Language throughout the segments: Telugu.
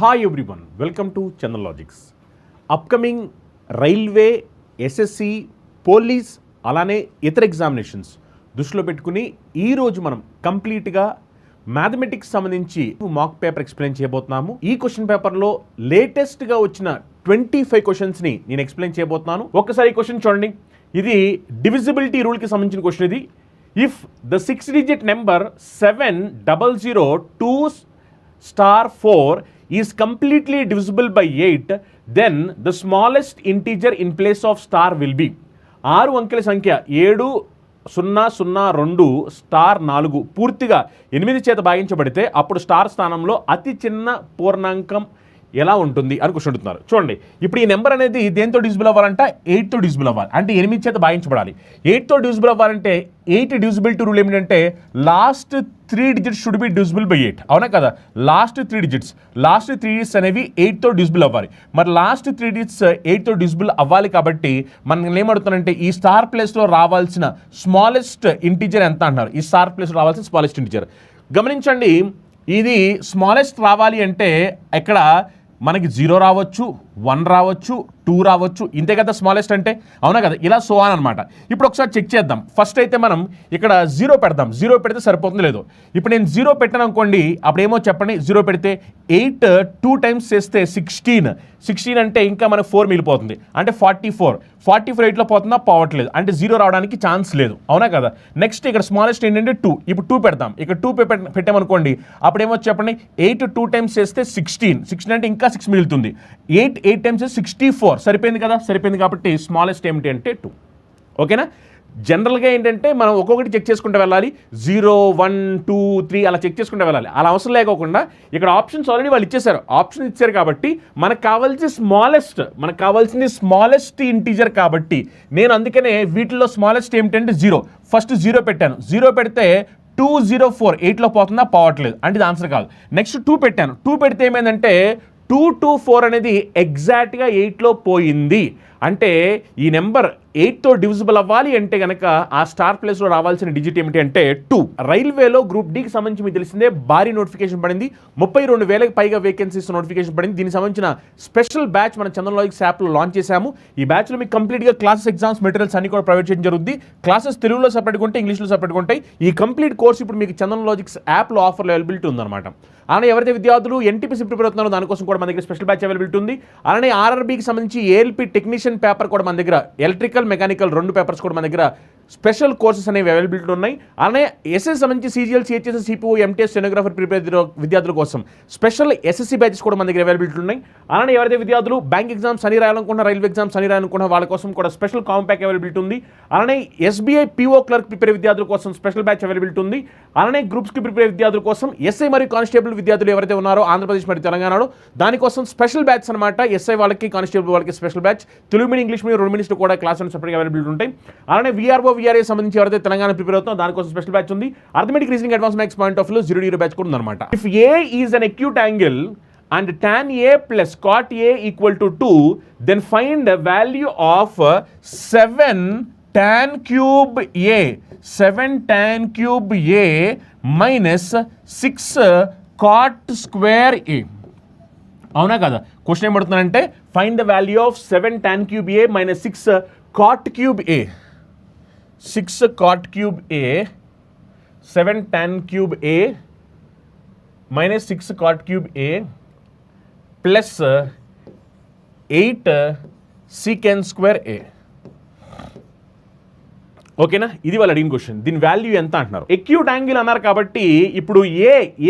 Hi everyone, welcome to Chandan logics. Upcoming railway, SSC, police అలానే ఇతర ఎగ్జామినేషన్స్ దృష్టిలో పెట్టుకుని ఈరోజు మనం కంప్లీట్గా మ్యాథమెటిక్స్ సంబంధించి మాక్ పేపర్ ఎక్స్ప్లెయిన్ చేయబోతున్నాము. ఈ క్వశ్చన్ పేపర్లో లేటెస్ట్గా వచ్చిన 25 క్వశ్చన్స్ని నేను ఎక్స్ప్లెయిన్ చేయబోతున్నాను. ఒక్కసారి ఈ క్వశ్చన్ చూడండి. ఇది డివిజిబిలిటీ రూల్కి సంబంధించిన క్వశ్చన్. ఇది if the 6-digit number 70002*4 is completely divisible by 8, then the smallest integer in place of star will be. 6 అంకెల సంఖ్య 7002*4 పూర్తిగా 8 చేత భాగించబడితే అప్పుడు స్టార్ స్థానంలో అతి చిన్న పూర్ణాంకం ఎలా ఉంటుంది అని క్వశ్చన్ అడుగుతున్నారు. చూడండి, ఇప్పుడు ఈ నెంబర్ అనేది దేంతో డివిజిబుల్ అవ్వాలంటే 8తో డివిజిబుల్ అవ్వాలి. అంటే 8 చేత భాగించబడాలి. 8తో డివిజిబుల్ అవ్వాలంటే 8 డివిజిబిలిటీ రూల్ ఏమిటంటే last 3 digits should be divisible by 8. అవునా కదా? లాస్ట్ 3 digits అనేవి 8తో డివిజిబుల్ అవ్వాలి. మరి లాస్ట్ 3 digits 8తో డివిజిబుల్ అవ్వాలి కాబట్టి మనం ఏమడుగుతానంటే ఈ స్టార్ ప్లేస్లో రావాల్సిన స్మాలెస్ట్ ఇంటీజర్ ఎంత అంటున్నారు. ఈ స్టార్ ప్లేస్లో రావాల్సిన స్మాలెస్ట్ ఇంటీజర్ గమనించండి. ఇది స్మాలెస్ట్ రావాలి అంటే ఇక్కడ మనకి 0 రావచ్చు, 1 రావచ్చు, 2 రావచ్చు. ఇంతే కదా స్మాలెస్ట్ అంటే. అవునా కదా? ఇలా సో ఆన్ అనమాట. ఇప్పుడు ఒకసారి చెక్ చేద్దాం. ఫస్ట్ అయితే మనం ఇక్కడ 0 పెడదాం. 0 పెడితే సరిపోతుంది లేదు. ఇప్పుడు నేను 0 పెట్టాను అనుకోండి, అప్పుడు ఏమో చెప్పండి. 0 పెడితే 8 2 times చేస్తే 16 అంటే ఇంకా మనకు 4 మిగిలిపోతుంది. అంటే 44 8లో పోతుందా? పోవట్లేదు. అంటే 0 రావడానికి ఛాన్స్ లేదు. అవునా కదా? నెక్స్ట్ ఇక్కడ స్మాలెస్ట్ ఏంటంటే 2. ఇప్పుడు 2 పెడదాం. ఇక్కడ 2 పెట్టామనుకోండి, అప్పుడు ఏమో చెప్పండి. 8 2 times చేస్తే 16 అంటే ఇంకా 6 మిగులుతుంది. 8 times 64 సరిపోయింది కదా? సరిపోయింది కాబట్టి స్మాలెస్ట్ ఏమిటి అంటే 2. ఓకేనా? జనరల్గా ఏంటంటే మనం ఒక్కొక్కటి చెక్ చేసుకుంటూ వెళ్ళాలి. 0 1 2 3 అలా చెక్ చేసుకుంటూ వెళ్ళాలి. అలా అవసరం లేకోకుండా ఇక్కడ ఆప్షన్స్ ఆల్రెడీ వాళ్ళు ఇచ్చేసారు. ఆప్షన్ ఇచ్చారు కాబట్టి మనకు కావాల్సింది స్మాలెస్ట్ ఇంటీజర్ కాబట్టి నేను అందుకనే వీటిలో స్మాలెస్ట్ ఏమిటంటే 0. ఫస్ట్ 0 పెట్టాను. 0 పెడితే 204 8లో పోతుందా? పోవట్లేదు. అంటే ఇది ఆన్సర్ కాదు. నెక్స్ట్ 2 పెట్టాను. 2 పెడితే ఏమైందంటే 224 అనేది ఎగ్జాక్ట్గా 8లో పోయింది. అంటే ఈ నెంబర్ 8తో డివిజిబుల్ అవ్వాలి అంటే కనుక ఆ స్టార్ ప్లేస్లో రావాల్సిన డిజిట్ ఏమిటి అంటే 2. రైల్వేలో గ్రూప్ డీకి సంబంధించి మీకు తెలిసిందే భారీ నోటిఫికేషన్ పడింది. 32,000కి పైగా వేకెన్సీస్ నోటిఫికేషన్ పడింది. దీనికి సంబంధించిన స్పెషల్ బ్యాచ్ మన చందన్ లాజిక్స్ యాప్లో లాంచ్ చేశాము. ఈ బ్యాచ్లో మీకు కంప్లీట్గా క్లాసెస్, ఎగ్జామ్స్, మెటీరియల్స్ అన్ని కూడా ప్రొవైడ్ చేయడం జరుగుతుంది. క్లాసెస్ తెలుగులో సపరేట్గా ఉంటాయి, ఇంగ్లీష్లో సపరేట్గా ఉంటాయి. ఈ కంప్లీట్ కోర్స్ ఇప్పుడు మీకు చందన్ లాజిక్స్ యాప్లో ఆఫర్లో అవైలబిలిటీ ఉందన్నమాట. అలానే ఎవరైతే విద్యార్థులు ఎన్టీపీసీ ప్రిపేర్ అవుతున్నారో దానికోసం కూడా మన దగ్గర స్పెషల్ బ్యాచ్ అవైలబిలిటీ ఉంది. అలానే ఆర్ఆర్బీకి సంబంధించి ఏఎల్పీ టెక్నీషియన్ పేపర్ కూడా మన దగ్గర, ఎలక్ట్రికల్, మెకానికల్ 2 పేపర్స్ కూడా మన దగ్గర స్పెషల్ కోర్సెస్ అనేవి అవైలబిలిటీ ఉన్నాయి. అలానే ఎస్ఎస్ సంబంధించి CGL, CHS, CPO, MTS, stenographer prepare విద్యార్థుల కోసం స్పెషల్ ఎస్ఎస్సి బ్యాచెస్ కూడా మన దగ్గర అవైలబిలిటీ ఉన్నాయి. అలానే ఎవరైతే విద్యార్థులు బ్యాంక్ ఎగ్జామ్స్ అని రాయాలనుకున్న, రైల్వే ఎగ్జామ్స్ అని రాయాలనుకున్న వాళ్ళ కోసం కూడా స్పెషల్ కాంపాక్ట్ అవైలబిలిటీ ఉంది. అలానే ఎస్బీఐ పీఓ క్లర్క్ ప్రిపేర్ విద్యార్థుల కోసం స్పెషల్ బ్యాచ్ అవైలబిలిటీ ఉంది. అలానే గ్రూప్స్కి ప్రిపేర్ విద్యార్థుల కోసం ఎస్ఐ మరియు కానిస్టేబుల్ విద్యార్థులు ఎవరైతే ఉన్నారో ఆంధ్రప్రదేశ్ మరియు తెలంగాణలో దానికోసం స్పెషల్ బ్యాచ్ అనమాట. ఎస్ఐ వాళ్ళకి, కానిస్టేబుల్ వాళ్ళకి special batch. Telugu medium, English medium 2 minutes కూడా క్లాస్ సెపరేట్గా అవైలబిలిటీ ఉంటాయి. అలానే వీఆర్ఓ, వీఆర్ఏ సంబంధించి ఎవరైతే తెలంగాణ ప్రిపేర్ అవుతుందో దానికోసం స్పెషల్ బ్యాచ్ ఉంది. Arithmetic, reasoning, advance maths point of view 0 batch కూడా ఉందన్నమాట. If A is an acute angle and tan a plus cot a equal to 2, then find the value of 7 tan cube a minus 6 cot square a. అవునా కదా? క్వశ్చన్ ఏం పడుతుందంటే find the value of 7 tan cube a minus 6 cot cube a. 6 cot cube a, 7 tan cube a minus 6 cot cube a plus 8 secant square a. ఓకేనా? ఇది వాళ్ళు అడిగిన క్వశ్చన్. దీని వాల్యూ ఎంత అంటున్నారు. ఎక్యూట్ యాంగిల్ అన్నారు కాబట్టి ఇప్పుడు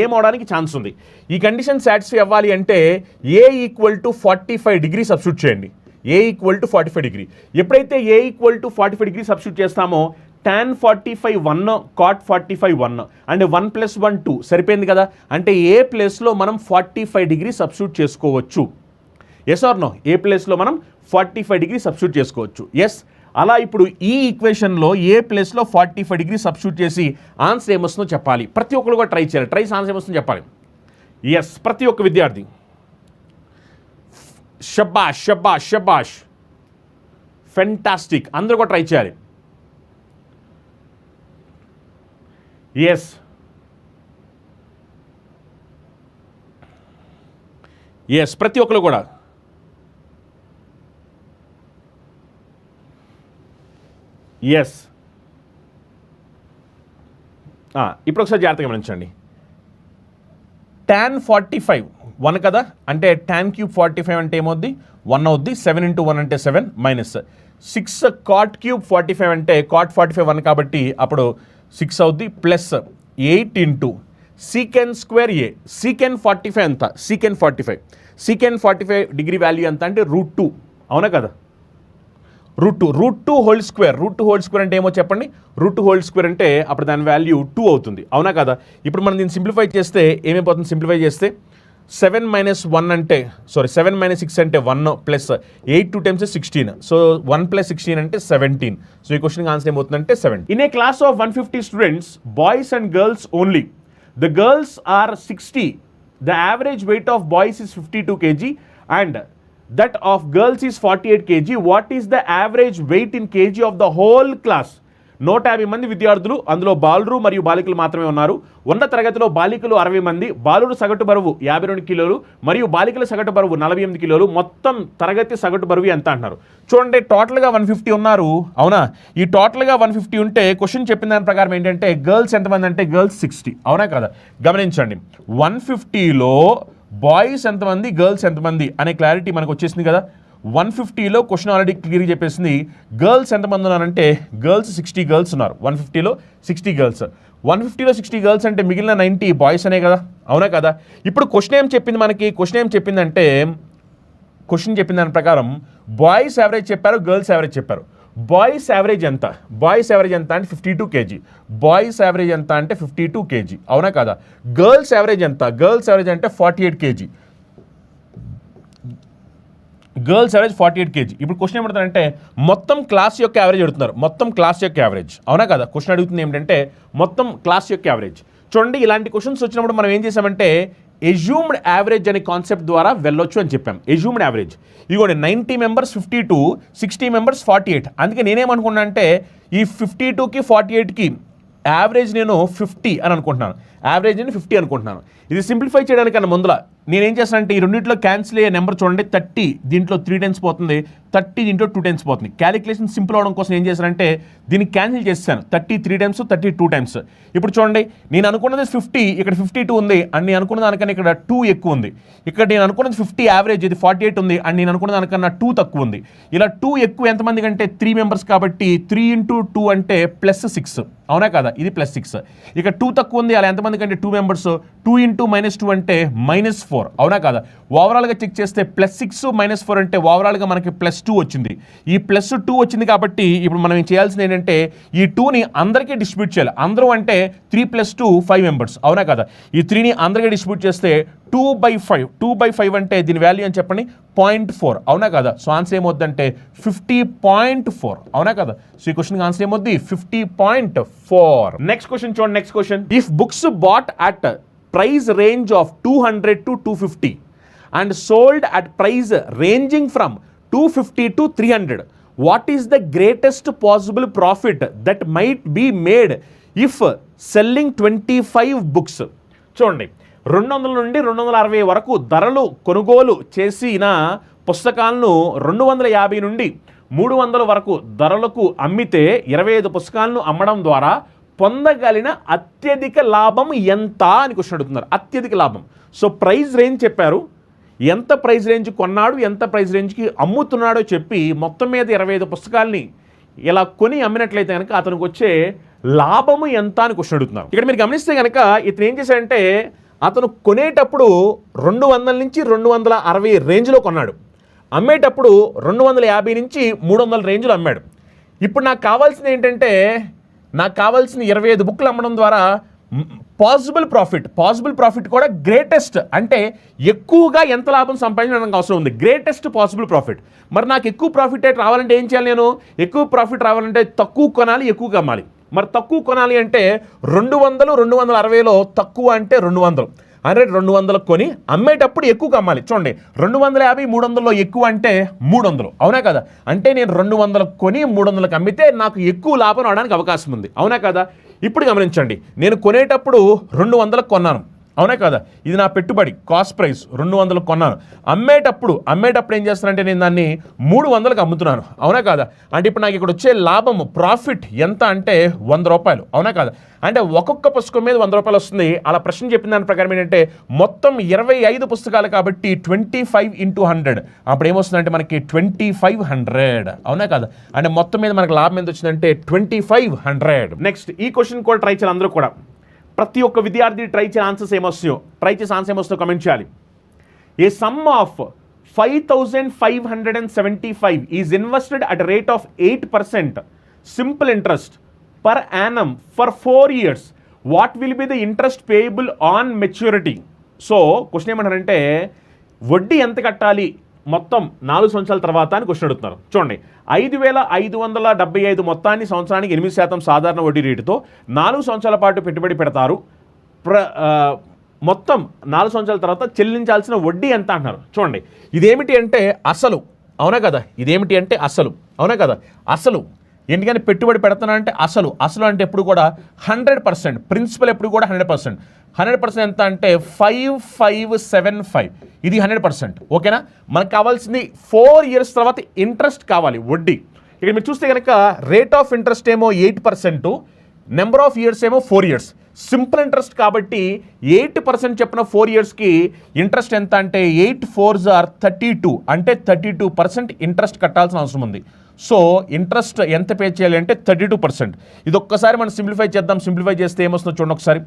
ఏం అవడానికి ఛాన్స్ ఉంది. ఈ కండిషన్ సాటిస్ఫై అవ్వాలి అంటే ఏ ఈక్వల్ టు 45 డిగ్రీ సబ్స్టిట్యూట్ చేయండి. ఏ ఈక్వల్ టు 45 డిగ్రీ. ఎప్పుడైతే ఏ ఈక్వల్ టు 45 డిగ్రీ సబ్స్టిట్యూట్ చేస్తామో tan 45 1, cot 45 1 అంటే 1 + 1 2 సరిపోయింది కదా? అంటే ఏ ప్లేస్లో మనం 45 డిగ్రీ సబ్స్టిట్యూట్ చేసుకోవచ్చు. Yes or no? ఏ ప్లేస్లో మనం 45 డిగ్రీ సబ్స్టిట్యూట్ చేసుకోవచ్చు. ఎస్. అలా ఇప్పుడు ఈ ఈక్వేషన్లో ఏ ప్లేస్లో 45 డిగ్రీ సబ్స్టిట్యూట్ చేసి ఆన్సర్ ఏమొస్తుందో చెప్పాలి. ప్రతి ఒక్కరు కూడా ట్రై చేయాలి. ట్రై ఆన్సర్ ఏమొస్తుందో చెప్పాలి. ఎస్, ప్రతి ఒక్క విద్యార్థి. షబాష్ షబాష్ షబాష్, ఫెంటాస్టిక్. అందరూ కూడా ట్రై చేయాలి. ఎస్, ఎస్, ప్రతి ఒక్కరు కూడా. ఎస్, ఇప్పుడు ఒకసారి జాగ్రత్తగా గమనించండి. tan 45 1 కదా, అంటే tan cube 45 అంటే ఏమవుద్ది 1 అవుద్ది. 7 into 1 అంటే 7 మైనస్ 6 cot cube 45 అంటే cot 45 1 కాబట్టి అప్పుడు 6 అవుద్ది plus 8 into secant square a. secant 45 ఎంత, secant 45 డిగ్రీ వాల్యూ ఎంత అంటే √2, అవునా కదా. √2 హోల్ స్క్వేర్ అంటే ఏమో చెప్పండి. √2 హోల్ స్క్వేర్ అంటే అప్పుడు దాని వాల్యూ 2 అవుతుంది, అవునా కదా. ఇప్పుడు మనం దీన్ని సింప్లిఫై చేస్తే ఏమైపోతుంది, సింప్లిఫై చేస్తే 7 minus 1 అంటే 7 minus 6 అంటే 1 ప్లస్ 8 2 times 16. సో 1 plus 16 అంటే 17. సో ఈ క్వశ్చన్కి ఆన్సర్ ఏమవుతుందంటే 7. In a class of 150 students, boys and girls only, the girls are 60, the average weight of boys is 52 kg and that of girls is 48 kg. What is the average weight in kg of the whole class? 150 మంది విద్యార్థులు, అందులో బాలురు మరియు బాలికలు మాత్రమే ఉన్నారు. ఉన్న తరగతిలో బాలికలు 60 మంది, బాలురు సగటు బరువు 52 కిలోలు మరియు బాలికల సగటు బరువు 48 కిలోలు. మొత్తం తరగతి సగటు బరువు ఎంత అంటున్నారు. చూడండి, టోటల్గా 150 ఉన్నారు, అవునా. ఈ టోటల్గా 150 ఉంటే క్వశ్చన్ చెప్పిన దాని ప్రకారం ఏంటంటే గర్ల్స్ ఎంతమంది అంటే గర్ల్స్ 60, అవునా కదా. గమనించండి, 150లో బాయ్స్ ఎంతమంది, గర్ల్స్ ఎంతమంది అనే క్లారిటీ మనకు వచ్చేసింది కదా. 150లో క్వశ్చన్ ఆల్రెడీ క్లియర్గా చెప్పేసింది. గర్ల్స్ ఎంతమంది ఉన్నారంటే గర్ల్స్ 60 గర్ల్స్ ఉన్నారు. 150లో 60 గర్ల్స్, 150లో 60 గర్ల్స్ అంటే మిగిలిన 90 బాయ్స్ అనే కదా, అవునా కదా. ఇప్పుడు క్వశ్చన్ ఏం చెప్పింది మనకి, క్వశ్చన్ చెప్పిన దాని ప్రకారం బాయ్స్ యావరేజ్ చెప్పారు, గర్ల్స్ యావరేజ్ చెప్పారు. బాయ్స్ యావరేజ్ ఎంత అంటే 52 kg. బాయ్స్ యావరేజ్ ఎంత అంటే 52 kg, అవునా కదా. గర్ల్స్ యావరేజ్ ఎంత, గర్ల్స్ యావరేజ్ అంటే 48 kg. Girls average 48 kg. ఇప్పుడు క్వశ్చన్ ఏమంటారంటే మొత్తం క్లాస్ యొక్క యావరేజ్ అడుగుతున్నారు, మొత్తం క్లాస్ యొక్క యావరేజ్, అవునా కదా. క్వశ్చన్ అడుగుతుంది ఏమిటంటే మొత్తం క్లాస్ యొక్క యావరేజ్. చూడండి, ఇలాంటి క్వశ్చన్స్ వచ్చినప్పుడు మనం ఏం చేసామంటే ఎజ్యూమ్డ్ యావరేజ్ అనే కాన్సెప్ట్ ద్వారా వెళ్ళొచ్చు అని చెప్పాం. ఎజ్యూమ్డ్ యావరేజ్ ఇదిగోండి, 90 members 52, 60 members 48. అందుకే నేనేమనుకున్నా అంటే ఈ 52కి 48కి యావరేజ్ నేను 50 అని అనుకుంటున్నాను, యావరేజ్ నేను 50 అనుకుంటున్నాను. ఇది సింప్లిఫై చేయడానికన్నా ముందుల నేనేం చేస్తానంటే ఈ రెండింటిలో క్యాన్సిల్ అయ్యే నెంబర్ చూడండి, 30 దీంట్లో 3 times పోతుంది, 30 దీంట్లో 2 times పోతుంది. క్యాలిక్యులేషన్ సింపుల్ అవడం కోసం ఏం చేశానంటే దీన్ని క్యాన్సిల్ చేస్తాను. 30 3 times, 30 2 times. ఇప్పుడు చూడండి, నేను అనుకున్నది 50, ఇక్కడ 52 ఉంది అండ్ నేను అనుకున్న దానికన్నా ఇక్కడ 2 ఎక్కువ ఉంది. ఇక్కడ నేను అనుకున్నది 50 యావరేజ్, ఇది 48 ఉంది అండ్ నేను అనుకున్న దానికన్నా 2 తక్కువ ఉంది. ఇలా 2 ఎక్కువ ఎంతమంది కంటే 3 members కాబట్టి 3 into 2 అంటే +6, అవునా కదా. ఇది +6. ఇక 2 తక్కువ ఉంది, అలా ఎంతమంది కంటే 2 members, 2 into -2 అంటే -4, అవునా కదా. ఓవరాల్గా చెక్ చేస్తే +6 -4 అంటే ఓవరాల్గా మనకి +2 వచ్చింది. ఈ +2 వచ్చింది కాబట్టి ఇప్పుడు మనం చేయాల్సింది ఏంటంటే ఈ 2ని అందరికీ డిస్ట్రిబ్యూట్ చేయాలి. అందరూ అంటే 3 + 2 5 members, అవునా కదా. ఈ 3ని అందరికీ డిస్ట్రిబ్యూట్ చేస్తే 2/5 అంటే దీని వాల్యూ అని చెప్పండి 0.4, అవునా కదా. సో ఆన్సర్ ఏమవుద్దంటే 50.4, అవునా కదా. సో ఈ క్వశ్చన్ ఆన్సర్ ఏమవుద్ది 50.4. నెక్స్ట్ క్వశ్చన్ చూడండి, next question. If books bought at price range of 200 to 250 and sold at price ranging from 250 to 300, what is the greatest possible profit that might be made if selling 25 books? చూడండి, 200 నుండి 260 వరకు ధరలు కొనుగోలు చేసిన పుస్తకాలను 250 నుండి 300 వరకు ధరలకు అమ్మితే 25 పుస్తకాలను అమ్మడం ద్వారా పొందగలిగిన అత్యధిక లాభం ఎంత అని క్వశ్చన్ అడుగుతున్నారు. అత్యధిక లాభం. సో ప్రైస్ రేంజ్ చెప్పారు, ఎంత ప్రైస్ రేంజ్ కొన్నాడు, ఎంత ప్రైస్ రేంజ్కి అమ్ముతున్నాడో చెప్పి మొత్తం మీద 25 పుస్తకాలని ఇలా కొని అమ్మినట్లయితే కనుక అతనికి వచ్చే లాభము ఎంత అని క్వశ్చన్ అడుగుతున్నారు. ఇక్కడ మీరు గమనిస్తే కనుక ఇతను ఏం చేశాడంటే అతను కొనేటప్పుడు 200 నుంచి 260 రేంజ్లో కొన్నాడు, అమ్మేటప్పుడు 250 నుంచి 300 రేంజ్లో అమ్మాడు. ఇప్పుడు నాకు కావాల్సింది ఏంటంటే నాకు కావాల్సిన 25 బుక్లు అమ్మడం ద్వారా పాసిబుల్ ప్రాఫిట్ కూడా గ్రేటెస్ట్ అంటే ఎక్కువగా ఎంత లాభం సంపాదించడానికి అవసరం ఉంది, గ్రేటెస్ట్ పాసిబుల్ ప్రాఫిట్. మరి నాకు ఎక్కువ ప్రాఫిట్ రావాలంటే ఏం చేయాలి, నేను ఎక్కువ ప్రాఫిట్ రావాలంటే తక్కువ కొనాలి, ఎక్కువగా అమ్మాలి. మరి తక్కువ కొనాలి అంటే 200 260లో తక్కువ అంటే 200 కొని అమ్మేటప్పుడు ఎక్కువ అమ్మాలి. చూడండి, 250 300లో ఎక్కువ అంటే 300, అవునా కదా. అంటే నేను 200 కొని 300కి అమ్మితే నాకు ఎక్కువ లాభం రావడానికి అవకాశం ఉంది, అవునా కదా. ఇప్పుడు గమనించండి, నేను కొనేటప్పుడు 200కి కొన్నాను, అవునా కదా, ఇది నా పెట్టుబడి, కాస్ట్ ప్రైస్ 200 కొన్నాను. అమ్మేటప్పుడు ఏం చేస్తానంటే నేను దాన్ని 300కి అమ్ముతున్నాను. అవునా కదా, అంటే ఇప్పుడు నాకు ఇక్కడ వచ్చే లాభం ప్రాఫిట్ ఎంత అంటే 100 రూపాయలు. అవునా కదా, అంటే ఒక్కొక్క పుస్తకం మీద 100 రూపాయలు వస్తుంది. అలా ప్రశ్న చెప్పిన దాని ప్రకారం ఏంటంటే మొత్తం 25 పుస్తకాలు కాబట్టి 25 × 100 అప్పుడు ఏమొస్తుందంటే మనకి 2500. అవునా కదా, అంటే మొత్తం మీద మనకి లాభం ఎంత వచ్చిందంటే 2500. నెక్స్ట్ ఈ క్వశ్చన్ కూడా ట్రై చేయాలి అందరూ కూడా. ప్రతి ఒక్క విద్యార్థి ట్రై చేసే ఆన్సర్స్ ఏమొస్తాయో కమెంట్ చేయాలి. A sum of 5575 is invested at rate of 8% simple interest per annum for 4 years. What will be the interest payable on maturity? So question ఏమంటారంటే వడ్డీ ఎంత కట్టాలి మొత్తం 4 సంవత్సరాల తర్వాత అని క్వశ్చన్ అడుగుతున్నారు. చూడండి, 5575 మొత్తాన్ని సంవత్సరానికి 8% సాధారణ వడ్డీ రేటుతో 4 సంవత్సరాల పాటు పెట్టుబడి పెడతారు. మొత్తం 4 సంవత్సరాల తర్వాత చెల్లించాల్సిన వడ్డీ ఎంత అంటున్నారు. చూడండి, ఇదేమిటి అంటే అసలు. అవునా కదా, ఇదేమిటి అంటే అసలు. అవునా కదా, అసలు. ఎందుకని పెట్టుబడి పెడతానంటే అసలు అంటే ఎప్పుడు కూడా 100%, ప్రిన్సిపల్ ఎప్పుడు కూడా 100%. 100% ఎంత అంటే 5575, ఇది 100%. ఓకేనా, మనకు కావాల్సింది 4 years తర్వాత ఇంట్రెస్ట్ కావాలి, వడ్డీ. ఇక్కడ మీరు చూస్తే కనుక రేట్ ఆఫ్ ఇంట్రెస్ట్ ఏమో 8%, నెంబర్ ఆఫ్ ఇయర్స్ ఏమో 4 years. సింపుల్ ఇంట్రెస్ట్ కాబట్టి 8% చెప్పిన 4 yearsకి ఇంట్రెస్ట్ ఎంత అంటే 8 4s are 32, అంటే 32% ఇంట్రెస్ట్ కట్టాల్సిన అవసరం ఉంది. సో ఇంట్రెస్ట్ ఎంత పే చేయాలి అంటే 32%. ఇది ఒక్కసారి మనం సింప్లిఫై చేద్దాం. సింప్లిఫై చేస్తే ఏమొస్తుందో చూడండి ఒకసారి.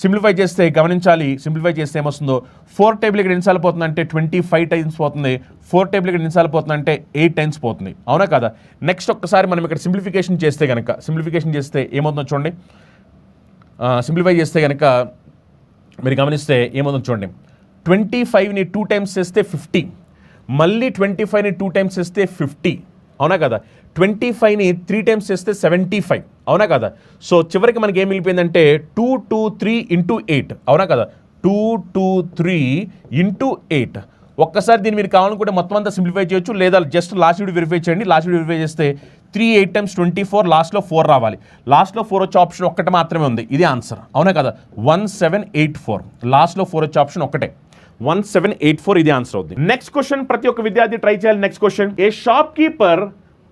సింప్లిఫై చేస్తే గమనించాలి, సింప్లిఫై చేస్తే ఏమొస్తుందో 4 టేబుల్ ఇక్కడ ఎన్నిసార్లు పోతుందంటే 25 times పోతుంది. 4 టేబుల్ ఇక్కడ ఎన్నిసార్లు పోతుందంటే 8 times పోతుంది. అవునా కదా, నెక్స్ట్ ఒక్కసారి మనం ఇక్కడ సింప్లిఫికేషన్ చేస్తే కనుక ఏమవుతుందో చూడండి. సింప్లిఫై చేస్తే కనుక మీరు గమనిస్తే ఏమవుతుందో చూడండి. 25ని 2 times చేస్తే 50, మళ్ళీ 25ని 2 times చేస్తే 50. అవునా కదా, 25ని 3 times చేస్తే 75. అవునా కదా, సో చివరికి మనకి ఏం మిగిలిపోయిందంటే 223 × 8. అవునా కదా, 223 × 8. ఒక్కసారి దీన్ని మీరు కావాలనుకుంటే మొత్తం అంతా సింప్లిఫై చేయొచ్చు, లేదా జస్ట్ లాస్ట్ వీడియో వెరిఫై చేయండి. లాస్ట్ వీడియో వెరిఫై చేస్తే 3 8 times 24, లాస్ట్లో 4 రావాలి. లాస్ట్లో 4 వచ్చే ఆప్షన్ ఒక్కటే మాత్రమే ఉంది, ఇది ఆన్సర్. అవునా కదా, 1784. లాస్ట్లో 4 వచ్చే ఆప్షన్ ఒకటే, 1784 ఇది ఆన్సర్ అవుతుంది. నెక్స్ట్ క్వశ్చన్ ప్రతి ఒక్క విద్యార్థి ట్రై చేయాలి. Next question, A shop keeper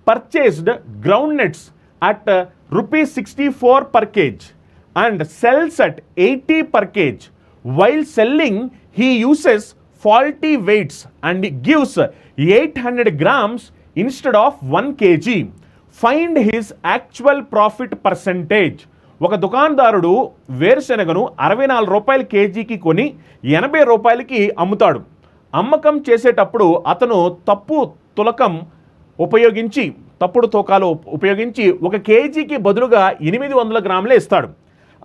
purchased ground nuts at ₹64 per kg and sells at 80 per kg. While selling, he uses faulty weights and gives 800 grams instead of 1 kg. Find his actual profit percentage. ఒక దుకాణదారుడు వేరుశెనగను 64 రూపాయల కేజీకి కొని 80 రూపాయలకి అమ్ముతాడు. అమ్మకం చేసేటప్పుడు అతను తప్పుడు తూకాలు ఉపయోగించి 1 కేజీకి బదులుగా 800 గ్రాములే ఇస్తాడు.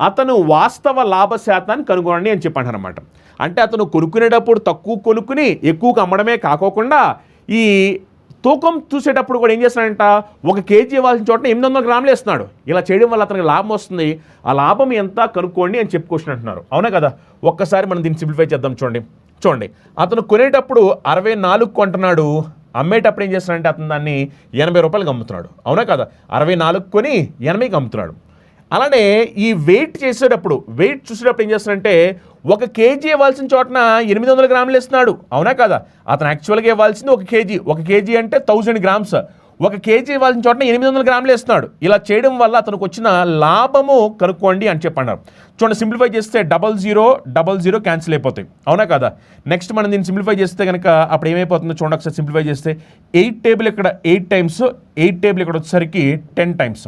అతను వాస్తవ లాభ శాతాన్ని కనుగొనండి అని చెప్పంటారనమాట. అంటే అతను కొనుక్కునేటప్పుడు తక్కువ కొనుక్కుని ఎక్కువగా అమ్మడమే కాకోకుండా ఈ తూకం చూసేటప్పుడు కూడా ఏం చేస్తున్నాడంట, 1 కేజీ ఇవ్వాల్సిన చోట 800 గ్రాములు ఇస్తున్నాడు. ఇలా చేయడం వల్ల అతనికి లాభం వస్తుంది. ఆ లాభం ఎంత కనుక్కోండి అని చెప్పుకొచ్చిన అంటున్నారు. అవునా కదా, ఒక్కసారి మనం దీన్ని సింప్లిఫై చేద్దాం. చూడండి, అతను కొనేటప్పుడు 64 కొంటున్నాడు, అమ్మేటప్పుడు ఏం చేస్తున్నాడంటే అతను దాన్ని 80 రూపాయలకి అమ్ముతున్నాడు. అవునా కదా, 64 కొని 80కి అమ్ముతున్నాడు. అలానే ఈ వెయిట్ చూసేటప్పుడు ఏం చేస్తున్నాడంటే 1 కేజీ ఇవ్వాల్సిన చోటన 800 గ్రాములు ఇస్తున్నాడు. అవునా కదా, అతను యాక్చువల్గా ఇవ్వాల్సింది 1 కేజీ. 1 కేజీ అంటే 1000 grams. 1 కేజీ ఇవ్వాల్సిన చోటన 800 గ్రాములు ఇస్తున్నాడు. ఇలా చేయడం వల్ల అతనికి వచ్చిన లాభము కనుక్కోండి అని చెప్పన్నారు. చూడండి, సింప్లిఫై చేస్తే 00 క్యాన్సిల్ అయిపోతాయి. అవునా కదా, నెక్స్ట్ మనం దీన్ని సింప్లిఫై చేస్తే కనుక అప్పుడు ఏమైపోతుందో చూడండి ఒకసారి. సింప్లిఫై చేస్తే 8 టేబుల్ ఇక్కడ 8 times, 8 టేబుల్ ఇక్కడ వచ్చేసరికి 10 times.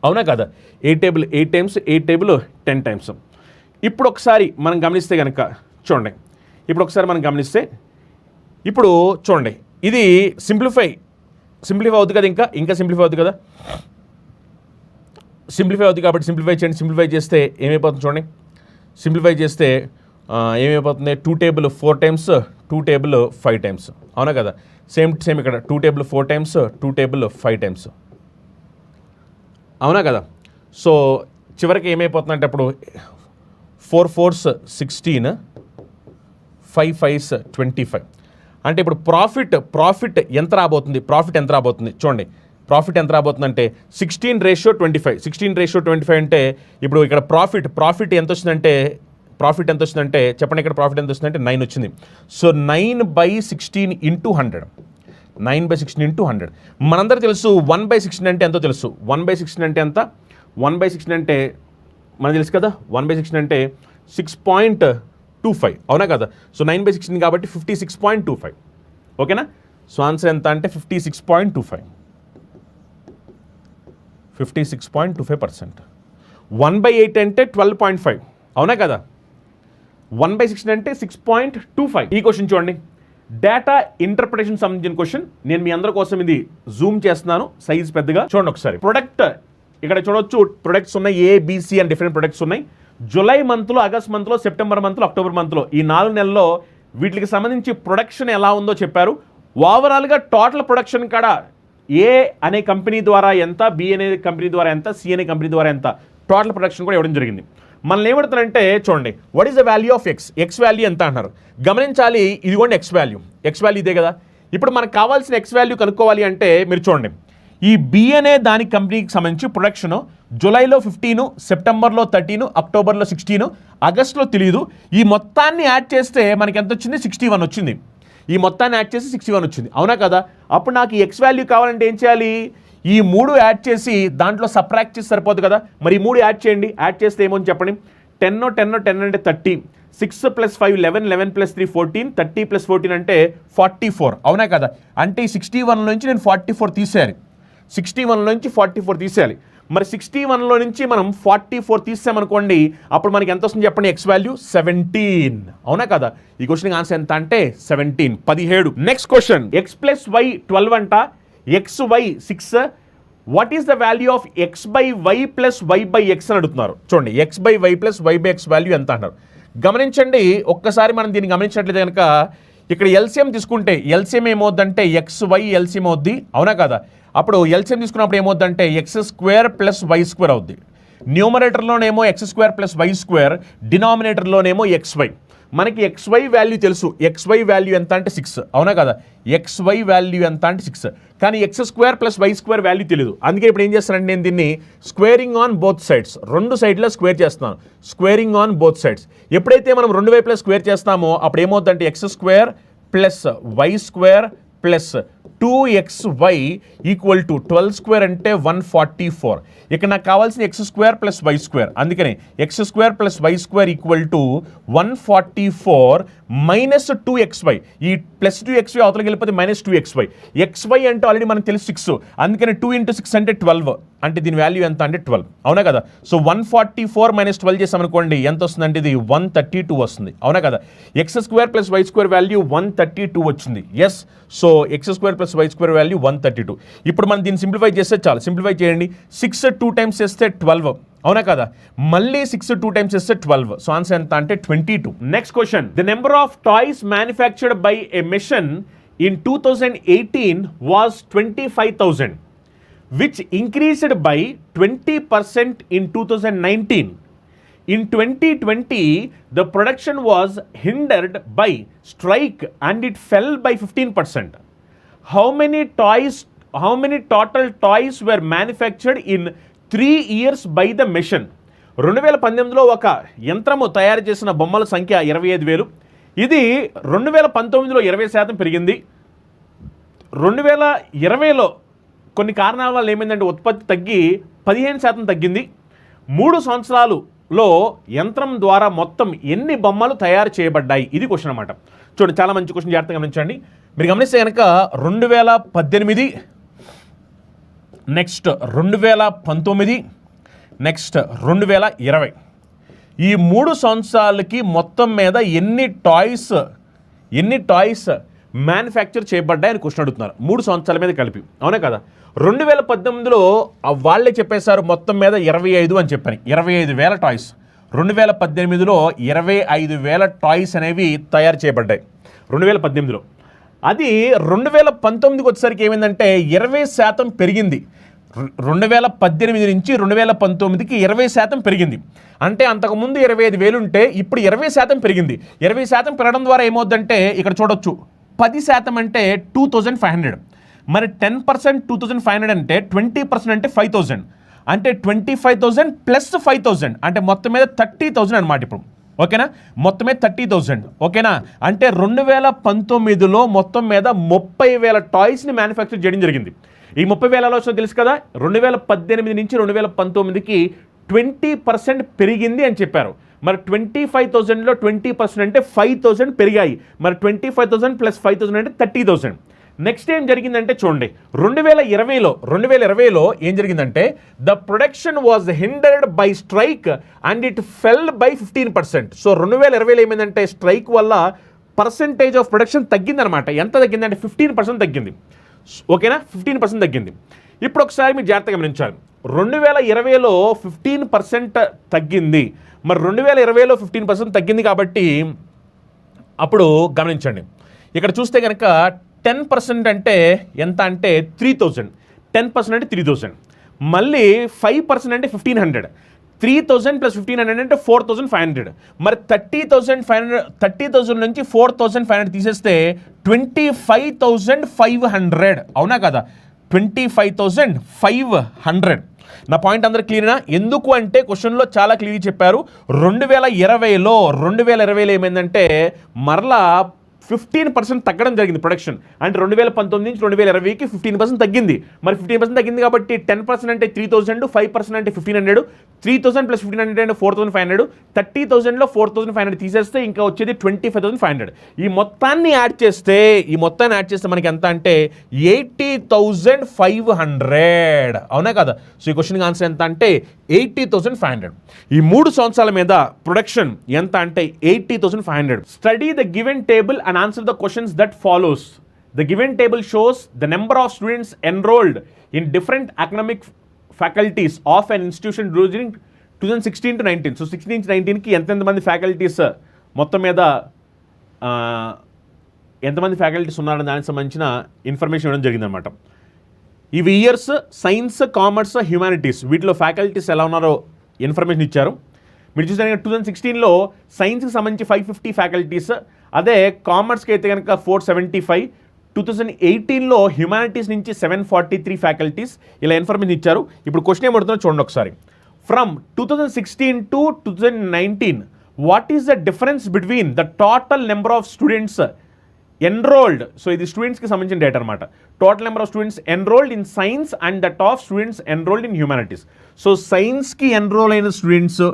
అవునా కదా, 8 టేబుల్ 8 times, 8 టేబుల్ 10 times. ఇప్పుడు ఒకసారి మనం గమనిస్తే కనుక చూడండి, ఇప్పుడు చూడండి, ఇది సింప్లిఫై అవుతుంది కదా, ఇంకా సింప్లిఫై అవుతుంది కదా. సింప్లిఫై అవుతుంది కాబట్టి సింప్లిఫై చేయండి. సింప్లిఫై చేస్తే ఏమైపోతుంది చూడండి. సింప్లిఫై చేస్తే ఏమైపోతుంది, 2 టేబుల్ 4 times, 2 టేబుల్ 5 times. అవునా కదా, సేమ్ ఇక్కడ 2 టేబుల్ 4 times, 2 టేబుల్ 5 times. అవునా కదా, సో చివరికి ఏమైపోతుందంటే అప్పుడు 4 4s 16, 5 5s 25. అంటే ఇప్పుడు ప్రాఫిట్ ఎంత రాబోతుంది, చూడండి. ప్రాఫిట్ ఎంత రాబోతుందంటే 16:25. 16:25 అంటే ఇప్పుడు ఇక్కడ ప్రాఫిట్ ఎంత వచ్చిందంటే ప్రాఫిట్ ఎంత వచ్చిందంటే చెప్పండి, ఇక్కడ ప్రాఫిట్ ఎంత వచ్చిందంటే 9 వచ్చింది. So 9/16 into 100, 9/16 into 100. మనందరూ తెలుసు 1/16 అంటే ఎంతో తెలుసు. 1/16 అంటే ఎంత? 1/16 అంటే మనకు తెలుసు కదా, 1/16 అంటే 6.25, అవునా కదా? సో 9/16 కాబట్టి 56.25, ఓకేనా? సో ఆన్సర్ ఎంత అంటే 56.25, 56.25%. 1/8 అంటే 12.5, అవునా కదా? 1/16 అంటే 6.25. ఈ క్వశ్చన్ చూడండి, డేటా ఇంటర్ప్రిటేషన్ సంబంధించిన క్వశ్చన్. నేను మీ అందరి కోసం ఇది జూమ్ చేస్తున్నాను, సైజ్ పెద్దగా చూడండి ఒకసారి. ప్రొడక్ట్ ఇక్కడ చూడొచ్చు, ప్రొడక్ట్స్ ఉన్నాయి, ABC అండ్ డిఫరెంట్ ప్రొడక్ట్స్ ఉన్నాయి. జూలై మంత్లో, ఆగస్ట్ మంత్లో, సెప్టెంబర్ మంత్లో, అక్టోబర్ మంత్లో, ఈ 4 నెలల్లో వీటికి సంబంధించి ప్రొడక్షన్ ఎలా ఉందో చెప్పారు. ఓవరాల్గా టోటల్ ప్రొడక్షన్ కాడ ఏ అనే కంపెనీ ద్వారా ఎంత, బి అనే కంపెనీ ద్వారా ఎంత, సి అనే కంపెనీ ద్వారా ఎంత, టోటల్ ప్రొడక్షన్ కూడా ఇవ్వడం జరిగింది. మనల్ని ఏమడుతారంటే చూడండి, what is the value of X, X value ఎంత అంటున్నారు. గమనించాలి, ఇదిగోండి ఎక్స్ వాల్యూ, ఎక్స్ వాల్యూ ఇదే కదా. ఇప్పుడు మనకు కావాల్సిన ఎక్స్ వాల్యూ కనుక్కోవాలి అంటే మీరు చూడండి, ఈ బి అనే దాని కంపెనీకి సంబంధించి ప్రొడక్షన్ జూలైలో 15, సెప్టెంబర్లో 13, అక్టోబర్లో 16, ఆగస్టులో తెలియదు. ఈ మొత్తాన్ని యాడ్ చేస్తే మనకి ఎంత వచ్చింది? 61 వచ్చింది. ఈ మొత్తాన్ని యాడ్ చేసి 61 వచ్చింది, అవునా కదా? అప్పుడు నాకు ఈ ఎక్స్ వాల్యూ కావాలంటే ఏం చేయాలి? ఈ 3 యాడ్ చేసి దాంట్లో సబ్ట్రాక్ట్ చేసి సరిపోదు కదా. మరి ఈ 3 యాడ్ చేయండి. యాడ్ చేస్తే ఏమో చెప్పండి. 10 అంటే 30, 6 + 5 11, 11 + 3 14, 30 + 14 అంటే 44, అవునా కదా? అంటే ఈ 61 నుంచి నేను 44 తీసేయాలి. 61 నుంచి 44 తీసేయాలి. మరి 61లో నుంచి మనం 44 తీసామనుకోండి, అప్పుడు మనకి ఎంత వస్తుంది చెప్పండి? ఎక్స్ వాల్యూ 17, అవునా కదా? ఈ క్వశ్చన్ ఆన్సర్ ఎంత అంటే 17, 17. నెక్స్ట్ క్వశ్చన్, x + y 12 అంట, xy 6. What is the value of x/y + y/x అని అడుగుతున్నారు. చూడండి, x/y + y/x వాల్యూ ఎంత అంటారు. గమనించండి ఒక్కసారి, మనం దీన్ని గమనించినట్లయితే కనుక ఇక్కడ ఎల్సిఎం తీసుకుంటే ఎల్సిఎం ఏమవుద్దంటే XY ఎల్సిఎం అవుద్ది, అవునా కదా? అప్పుడు ఎల్సిఎం తీసుకున్నప్పుడు ఏమవుద్దంటే x² + y² అవుద్ది. న్యూమరేటర్లోనేమో x² + y², డినామినేటర్లోనేమో xy. మనకి XY వాల్యూ తెలుసు. XY వాల్యూ ఎంత అంటే 6, అవునా కదా? XY వాల్యూ ఎంత అంటే 6, కానీ x² + y² వాల్యూ తెలియదు. అందుకే ఇప్పుడు ఏం చేస్తానంటే నేను దీన్ని స్క్వేరింగ్ ఆన్ బోత్ సైడ్స్, 2 సైడ్లో స్క్వేర్ చేస్తున్నాను. Squaring on both sides. ఎప్పుడైతే మనం 2 వైపులా స్క్వేర్ చేస్తామో అప్పుడు ఏమవుతుందంటే x² + y² + 2xy = 12² అంటే 144. ఇక్కడ నాకు కావాల్సిన x² + y², అందుకనే x² + y² = 144 - 2xy. ఈ +2xy అవతలకి వెళ్ళిపోతే -2xy. xy అంటే ఆల్రెడీ మనకు తెలుసు 6, అందుకని 2 × 6 అంటే 12, అంటే దీని వాల్యూ ఎంత అంటే 12, అవునా కదా? సో 144 - 12 చేసామనుకోండి ఎంత వస్తుందంటే ఇది 132 వస్తుంది, అవునా కదా? x² + y² వాల్యూ 132 వచ్చింది. Yes, so x² + y² value 132. ఇప్పుడు మనం దీన్ని సింప్లిఫై చేస్తే చాలు. సింప్లిఫై చేయండి. 6 2 టైమ్స్ చేస్తే 12, అవునా కదా? మళ్ళీ 6 2 టైమ్స్ చేస్తే 12. సో ఆన్సర్ ఎంత అంటే 22. Next question, the number of toys manufactured by a mission in 2018 was 25,000, which increased by 20% in 2019. In 2020, the production was hindered by strike and it fell by 15%. How many total toys were manufactured in 3 years by the machine? 2018లో ఒక యంత్రము తయారు చేసిన బొమ్మల సంఖ్య 25,000. ఇది 2019లో 20% పెరిగింది. 2020లో కొన్ని కారణాల వల్ల ఏమైందంటే ఉత్పత్తి తగ్గి 15% తగ్గింది. 3 సంవత్సరాలలో యంత్రం ద్వారా మొత్తం ఎన్ని బొమ్మలు తయారు చేయబడ్డాయి? ఇది క్వశ్చన్ అన్నమాట. చూడండి, చాలా మంచి క్వశ్చన్, జాగ్రత్తగా గమనించండి. మీరు గమనిస్తే కనుక 2018, నెక్స్ట్ 2019, నెక్స్ట్ 2020, ఈ 3 సంవత్సరాలకి మొత్తం మీద ఎన్ని టాయ్స్ మ్యానుఫ్యాక్చర్ చేయబడ్డాయని క్వశ్చన్ అడుగుతున్నారు. 3 సంవత్సరాల మీద కలిపి, అవునా కదా? 2018లో వాళ్ళే చెప్పేశారు మొత్తం మీద 25 అని చెప్పని, 25,000 టాయ్స్. 2018లో 25,000 టాయ్స్ అనేవి తయారు చేయబడ్డాయి 2018లో. అది 2019కి వచ్చేసరికి ఏమైందంటే 20% పెరిగింది. 2018 నుంచి 2019కి 20% పెరిగింది. అంటే అంతకుముందు 25,000 ఉంటే ఇప్పుడు 20% పెరిగింది. 20% పెరగడం ద్వారా ఏమవుద్దంటే ఇక్కడ చూడొచ్చు 10% అంటే 2,500. మరి 10% 2,500 అంటే 20% అంటే 5,000. అంటే 25,000 + 5,000 అంటే మొత్తం మీద 30,000 అనమాట. ఇప్పుడు ఓకేనా, మొత్తమే 30,000. ఓకేనా, అంటే 2019లో మొత్తం మీద 30,000 టాయ్స్ని మ్యానుఫ్యాక్చర్ చేయడం జరిగింది. ఈ 30,000 ఎలా వచ్చిందో తెలుసు కదా, 2018 నుంచి 2019కి 20% పెరిగింది అని చెప్పారు. మరి 25,000లో 20% అంటే 5,000 పెరిగాయి. మరి 25,000 ప్లస్ 5,000 అంటే 30,000. నెక్స్ట్ ఏం జరిగిందంటే చూడండి, 2020లో ఏం జరిగిందంటే the production was hindered by strike and it fell by 15%. So 2020లో ఏమైందంటే స్ట్రైక్ వల్ల పర్సంటేజ్ ఆఫ్ ప్రొడక్షన్ తగ్గిందనమాట. ఎంత తగ్గిందంటే 15% తగ్గింది. ఓకేనా, 15% తగ్గింది. ఇప్పుడు ఒకసారి మీరు జాగ్రత్తగా గమనించాలి, 2020లో 15% తగ్గింది. మరి 2020లో 15% తగ్గింది కాబట్టి అప్పుడు గమనించండి, ఇక్కడ చూస్తే కనుక 10% అంటే ఎంత అంటే 3,000. 10% అంటే 3,000. మళ్ళీ 5% అంటే 1,500. 3,000 ప్లస్ 1,500 అంటే 4,500. మరి 30,000 నుంచి 4,500 తీసేస్తే 25,500. అవునా కదా, 25,500. నా పాయింట్ అందరూ క్లియర్నా? ఎందుకు అంటే క్వశ్చన్లో చాలా క్లియర్ చెప్పారు. 2020లో ఏమైందంటే మరలా 15% తగ్గడం జరిగింది ప్రొడక్షన్. అంటే 2019 నుంచి 2020కి 15% తగ్గింది. మరి 15% తగ్గింది కాబట్టి 10% అంటే 3,000, 5% అంటే 1,500, 3,000 ప్లస్ 1,500 అంటే 4,500, 30,000లో 4,500 తీసేస్తే ఇంకా వచ్చేది 25,500. ఈ మొత్తాన్ని యాడ్ చేస్తే మనకి ఎంత అంటే 80,500. అవునా కదా? సో ఈ క్వశ్చన్కి ఆన్సర్ ఎంత అంటే 80,500. ఈ 3 సంవత్సరాల మీద ప్రొడక్షన్ ఎంత అంటే 80,500. Study the given table and answer the questions that follows. The given table shows the number of students enrolled in different academic faculties of an institution during 2016 to 19. So 16 to 19కి ఎంతమంది ఫ్యాకల్టీస్ మొత్తం మీద ఎంతమంది ఫ్యాకల్టీస్ ఉన్నారని దానికి సంబంధించిన ఇన్ఫర్మేషన్ ఇవ్వడం జరిగిందనమాట. ఇవి ఇయర్స్ సైన్స్, కామర్స్, హ్యూమానిటీస్ వీటిలో ఫ్యాకల్టీస్ ఎలా ఉన్నారో ఇన్ఫర్మేషన్ ఇచ్చారు. మీరు చూస్తే 2016లో సైన్స్కి సంబంధించి 550 ఫ్యాకల్టీస్, అదే కామర్స్కి అయితే కనుక 475, 2018లో హ్యుమానిటీస్ నుంచి 743 ఫ్యాకల్టీస్ ఇలా ఇన్ఫర్మేషన్ ఇచ్చారు. ఇప్పుడు క్వశ్చన్ ఏమడుతుందో చూడండి ఒకసారి. From 2016 to 2019 what is the difference between the total number of students enrolled? So ఇది స్టూడెంట్స్కి సంబంధించిన డేటా అనమాట. Total number of students enrolled in science and that of students enrolled in humanities. So సైన్స్కి ఎన్రోల్ అయిన స్టూడెంట్స్,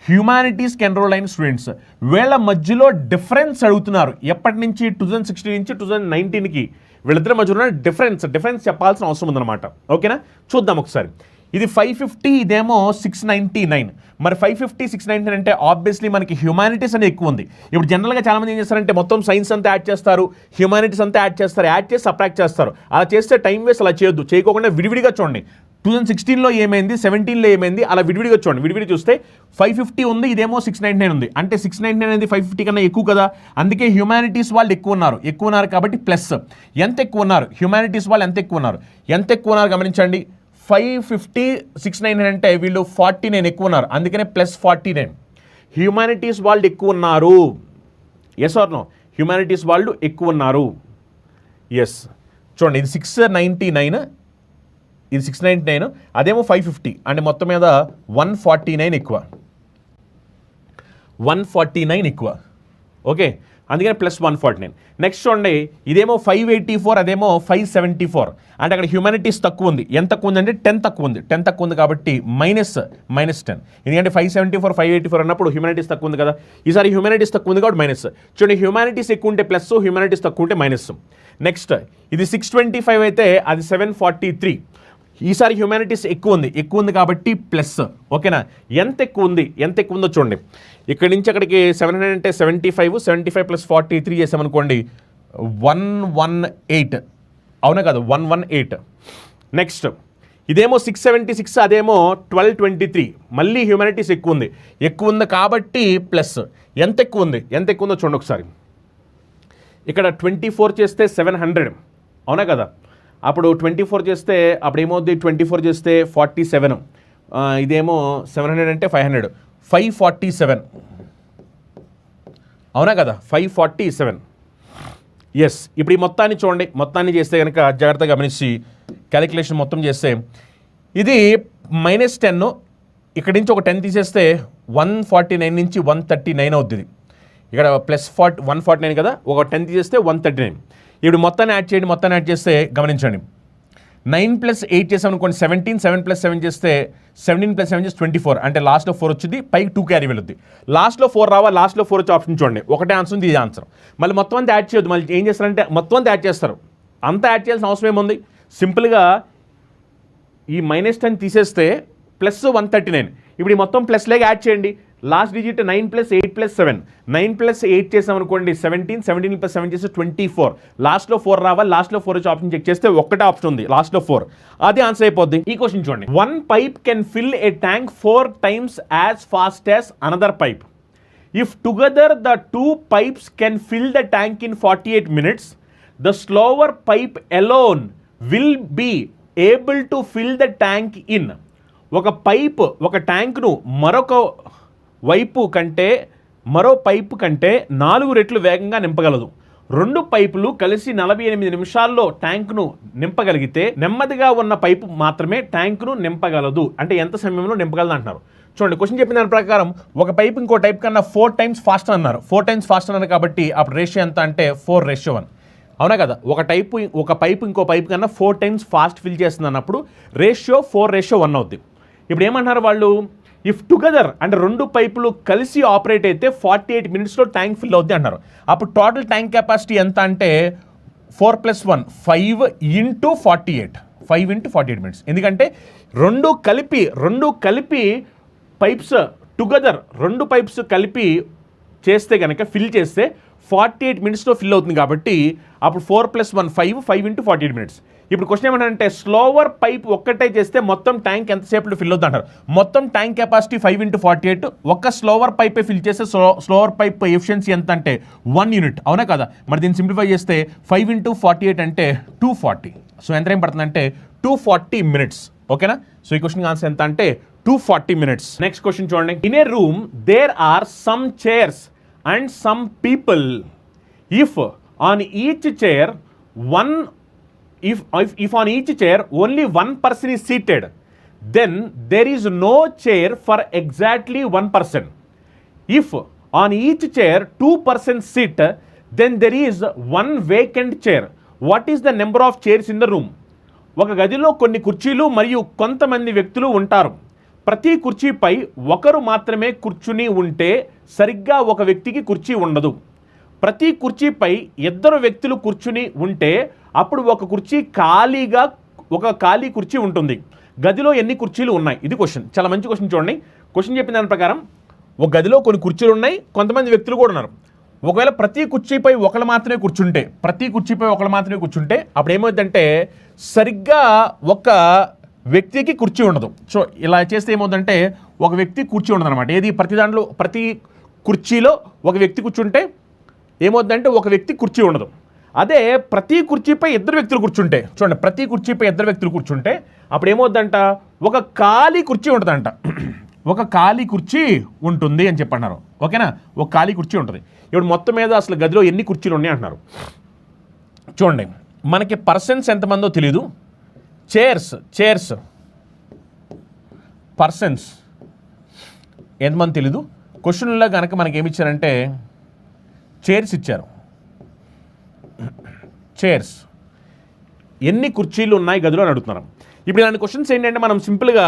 హ్యూమానిటీస్కి ఎన్రోల్ అయిన స్టూడెంట్స్ వీళ్ళ మధ్యలో డిఫరెన్స్ అడుగుతున్నారు. ఎప్పటి నుంచి 2016 నుంచి 2019కి వీళ్ళిద్దరి మధ్యలో డిఫరెన్స్ చెప్పాల్సిన అవసరం ఉందన్నమాట. ఓకేనా, చూద్దాం ఒకసారి. ఇది 550, ఇదేమో 699. మరి 550, 699 అంటే ఆబ్వియస్లీ మనకి హ్యూమానిటీస్ అనేది ఎక్కువ ఉంది. ఇప్పుడు జనరల్గా చాలామంది ఏం చేస్తారంటే మొత్తం సైన్స్ అంతా యాడ్ చేస్తారు, హ్యూమానిటీస్ అంతా యాడ్ చేసి సబ్ట్రాక్ట్ చేస్తారు. అలా చేస్తే టైం వేస్ట్. అలా చేయొద్దు. చేయకోకుండా విడివిడిగా చూడండి. 2016లో ఏమైంది, 17లో ఏమైంది, అలా విడివిడిగా చూడండి. విడివిడి చూస్తే 550 ఉంది, ఇదేమో 699 ఉంది. అంటే 699 అనేది 550 కన్నా ఎక్కువ కదా, అందుకే హ్యూమానిటీస్ వాళ్ళు ఎక్కువ ఉన్నారు కాబట్టి ప్లస్. ఎంత ఎక్కువ ఉన్నారు హ్యూమానిటీస్ వాళ్ళు, ఎంత ఎక్కువ ఉన్నారు గమనించండి. 550, 699 అంటే వీళ్ళు 49 ఎక్కువ ఉన్నారు, అందుకనే ప్లస్ 49. హ్యూమానిటీస్ వాళ్ళు ఎక్కువ ఉన్నారు. Yes or no? హ్యూమానిటీస్ వాళ్ళు ఎక్కువ ఉన్నారు. ఎస్, చూడండి ఇది 699, ఇది 699, అదేమో 550. అంటే మొత్తం మీద 149 ఎక్కువ. ఓకే, అందుకని ప్లస్ 149. నెక్స్ట్ చూడండి, ఇదేమో 584, అదేమో 574. అంటే అక్కడ హ్యూమానిటీస్ తక్కువ ఉంది. ఎంత తక్కువ ఉంది అంటే 10 తక్కువ ఉంది. 10 తక్కువ ఉంది కాబట్టి మైనస్ 10. ఎందుకంటే 574, 584 అన్నప్పుడు హ్యూమానిటీస్ తక్కువ ఉంది కదా. ఈసారి హ్యూమానిటీస్ తక్కువ ఉంది కాబట్టి మైనస్. చూడండి, హ్యూమానిటీస్ ఎక్కువ ఉంటే ప్లస్, హ్యూమానిటీస్ తక్కువ ఉంటే మైనస్. నెక్స్ట్ ఇది 625 అయితే అది 743. ఈసారి హ్యూమానిటీస్ ఎక్కువ ఉంది కాబట్టి ప్లస్. ఓకేనా, ఎంత ఎక్కువ ఉందో చూడండి. ఇక్కడి నుంచి అక్కడికి 700 అంటే 75 ప్లస్ 43 చేసామనుకోండి 118. అవునా కదా, 118. నెక్స్ట్ ఇదేమో 676, అదేమో 1223. మళ్ళీ హ్యూమానిటీస్ ఎక్కువ ఉంది కాబట్టి ప్లస్. ఎంత ఎక్కువ ఉందో చూడండి ఒకసారి. ఇక్కడ 24 చేస్తే 700. అవునా కదా, అప్పుడు 24 చేస్తే అప్పుడు ఏమవుద్ది, 24 చేస్తే 47. ఇదేమో 700 అంటే 500, 547. అవునా కదా, 547. ఎస్, ఇప్పుడు ఈ మొత్తాన్ని చూడండి. మొత్తాన్ని చేస్తే కనుక జాగ్రత్తగా గమనించి క్యాలిక్యులేషన్ మొత్తం చేస్తే ఇది -10. ఇక్కడి నుంచి ఒక 10 తీసేస్తే 149 నుంచి 139 అవుతుంది. ఇక్కడ ప్లస్ 149 కదా, ఒక 10 తీసేస్తే 139. ఇప్పుడు మొత్తాన్ని యాడ్ చేయండి. మొత్తాన్ని యాడ్ చేస్తే గమనించండి, 9 + 8 చేసాం అనుకోండి 17, 7 + 7 చేస్తే 17 + 7 చేస్తే 24, అంటే లాస్ట్లో 4 వచ్చింది, పైకి 2 క్యారీ వెళ్తుంది. లాస్ట్లో 4 రావాలి, లాస్ట్లో 4 వచ్చి ఆప్షన్ చూడండి, ఒకటే ఆన్సర్ ఉంది, ఇది ఆన్సర్. మళ్ళీ మొత్తం అంతా యాడ్ చేయొద్దు, మళ్ళీ ఏం చేస్తారంటే మొత్తం అంతా యాడ్ చేస్తారు. అంతా యాడ్ చేయాల్సిన అవసరం ఏముంది, సింపుల్గా ఈ -10 తీసేస్తే ప్లస్ 139. ఇప్పుడు ఈ మొత్తం ప్లస్లోకి యాడ్ చేయండి. లాస్ట్ డిజిట్ 9 + 8 + 7, 9 + 8 చేసాం అనుకోండి 17, 17 + 7 చేస్తే 24. లాస్ట్లో 4 రావాలి, లాస్ట్లో 4 వచ్చి ఆప్షన్ చెక్ చేస్తే ఒక్కటే ఆప్షన్ ఉంది, లాస్ట్లో 4, అది ఆన్సర్ అయిపోద్ది. ఈ క్వశ్చన్ చూడండి, 1 pipe can fill a tank 4 times as fast as another pipe. If together the 2 pipes can fill the tank in 48 minutes, the slower pipe alone will be able to fill the tank in. ఒక పైప్ ఒక ట్యాంక్ను మరొక వైపు కంటే మరో పైపు కంటే 4 రెట్లు వేగంగా నింపగలదు. 2 పైపులు కలిసి 48 నిమిషాల్లో ట్యాంకును నింపగలిగితే నెమ్మదిగా ఉన్న పైపు మాత్రమే ట్యాంకును నింపగలదు. అంటే ఎంత సమయంలో నింపగలదు అంటున్నారు. చూడండి, క్వశ్చన్ చెప్పిన దాని ప్రకారం ఒక పైపు ఇంకో టైప్ కన్నా 4 times ఫాస్ట్ అన్నారు. 4 times ఫాస్ట్ అన్నారు కాబట్టి అప్పుడు రేషియో ఎంత అంటే 4:1. అవునా కదా, ఒక పైపు ఇంకో పైపు కన్నా 4 times ఫాస్ట్ ఫిల్ చేస్తుంది అన్నప్పుడు రేషియో 4:1 అవుద్ది. ఇప్పుడు ఏమంటున్నారు వాళ్ళు, ఇఫ్ టుగెదర్ అంటే 2 పైపులు కలిసి ఆపరేట్ అయితే 48 minutesలో ట్యాంక్ ఫిల్ అవుద్ది అంటారు. అప్పుడు టోటల్ ట్యాంక్ కెపాసిటీ ఎంత అంటే 4 + 1 5 × 48, 5 × 48 minutes. ఎందుకంటే రెండు కలిపి పైప్స్ టుగెదర్ 2 పైప్స్ కలిపి చేస్తే కనుక ఫిల్ చేస్తే 48 minutesలో ఫిల్ అవుతుంది కాబట్టి అప్పుడు 4 + 1 5, 5 × 48 minutes. ఇప్పుడు క్వశ్చన్ ఏమంటారంటే స్లోవర్ పైప్ ఒక్కటే చేస్తే మొత్తం ట్యాంక్ ఎంతసేపులో ఫిల్ అవుతుంది అంటారు. మొత్తం ట్యాంక్ కెపాసిటీ 5 × 48, ఒక్క స్లోవర్ పైపే ఫిల్ చేస్తే స్లోవర్ పైప్ ఎఫిషియన్సీ ఎంత అంటే 1 unit. అవునా కదా, మరి దీన్ని సింప్లిఫై చేస్తే 5 × 48 అంటే 240. సో ఎంత టైం పడుతుంది అంటే 240 minutes. ఓకేనా, సో ఈ క్వశ్చన్ ఆన్సర్ ఎంత అంటే 240 minutes. నెక్స్ట్ క్వశ్చన్ చూడండి, in a room there are some chairs and some people. If on each chair if on each chair only one person is seated, then there is no chair for exactly one person. If on each chair 2 persons sit, then there is one vacant chair. What is the number of chairs in the room? ఒక గదిలో కొన్ని కుర్చీలు మరియు కొంతమంది వ్యక్తులు ఉంటారు. ప్రతి కుర్చీపై ఒకరు మాత్రమే కూర్చుని ఉంటే సరిగ్గా ఒక వ్యక్తికి కుర్చీ ఉండదు. ప్రతి కుర్చీపై 2 వ్యక్తులు కూర్చుని ఉంటే అప్పుడు ఒక ఖాళీ కుర్చీ ఉంటుంది. గదిలో ఎన్ని కుర్చీలు ఉన్నాయి? ఇది క్వశ్చన్, చాలా మంచి క్వశ్చన్. చూడండి, క్వశ్చన్ చెప్పిన దాని ప్రకారం ఒక గదిలో కొన్ని కుర్చీలు ఉన్నాయి, కొంతమంది వ్యక్తులు కూడా ఉన్నారు. ఒకవేళ ప్రతి కుర్చీపై ఒకళ్ళు మాత్రమే కూర్చుంటే అప్పుడు ఏమవుతుందంటే సరిగ్గా ఒక వ్యక్తికి కుర్చీ ఉండదు. సో ఇలా చేస్తే ఏమవుతుందంటే ఒక వ్యక్తి కుర్చీ ఉండదు అనమాట. ఏది ప్రతి కుర్చీలో ఒక వ్యక్తి కూర్చుంటే ఏమవుతుందంటే ఒక వ్యక్తి కుర్చీ ఉండదు. అదే ప్రతి కుర్చీపై 2 వ్యక్తులు కూర్చుంటే, చూడండి, ప్రతి కుర్చీపై 2 వ్యక్తులు కూర్చుంటే అప్పుడు ఏమవుతుందంట ఒక ఖాళీ కుర్చీ ఉంటుందంట. ఒక ఖాళీ కుర్చీ ఉంటుంది అని చెప్పన్నారు. ఓకేనా, ఒక ఖాళీ కుర్చీ ఉంటుంది. ఇప్పుడు మొత్తం మీద అసలు గదిలో ఎన్ని కుర్చీలు ఉన్నాయి అంటున్నారు. చూడండి, మనకి పర్సన్స్ ఎంతమందో తెలీదు, చైర్స్ పర్సన్స్ ఎంతమంది తెలీదు. క్వశ్చన్లో కనుక మనకి ఏమి ఇచ్చారంటే చైర్స్ ఇచ్చారు. చైర్స్ ఎన్ని కుర్చీలు ఉన్నాయి గదిలో అని అడుగుతున్నారు. ఇప్పుడు ఇలాంటి క్వశ్చన్స్ ఏంటంటే మనం సింపుల్గా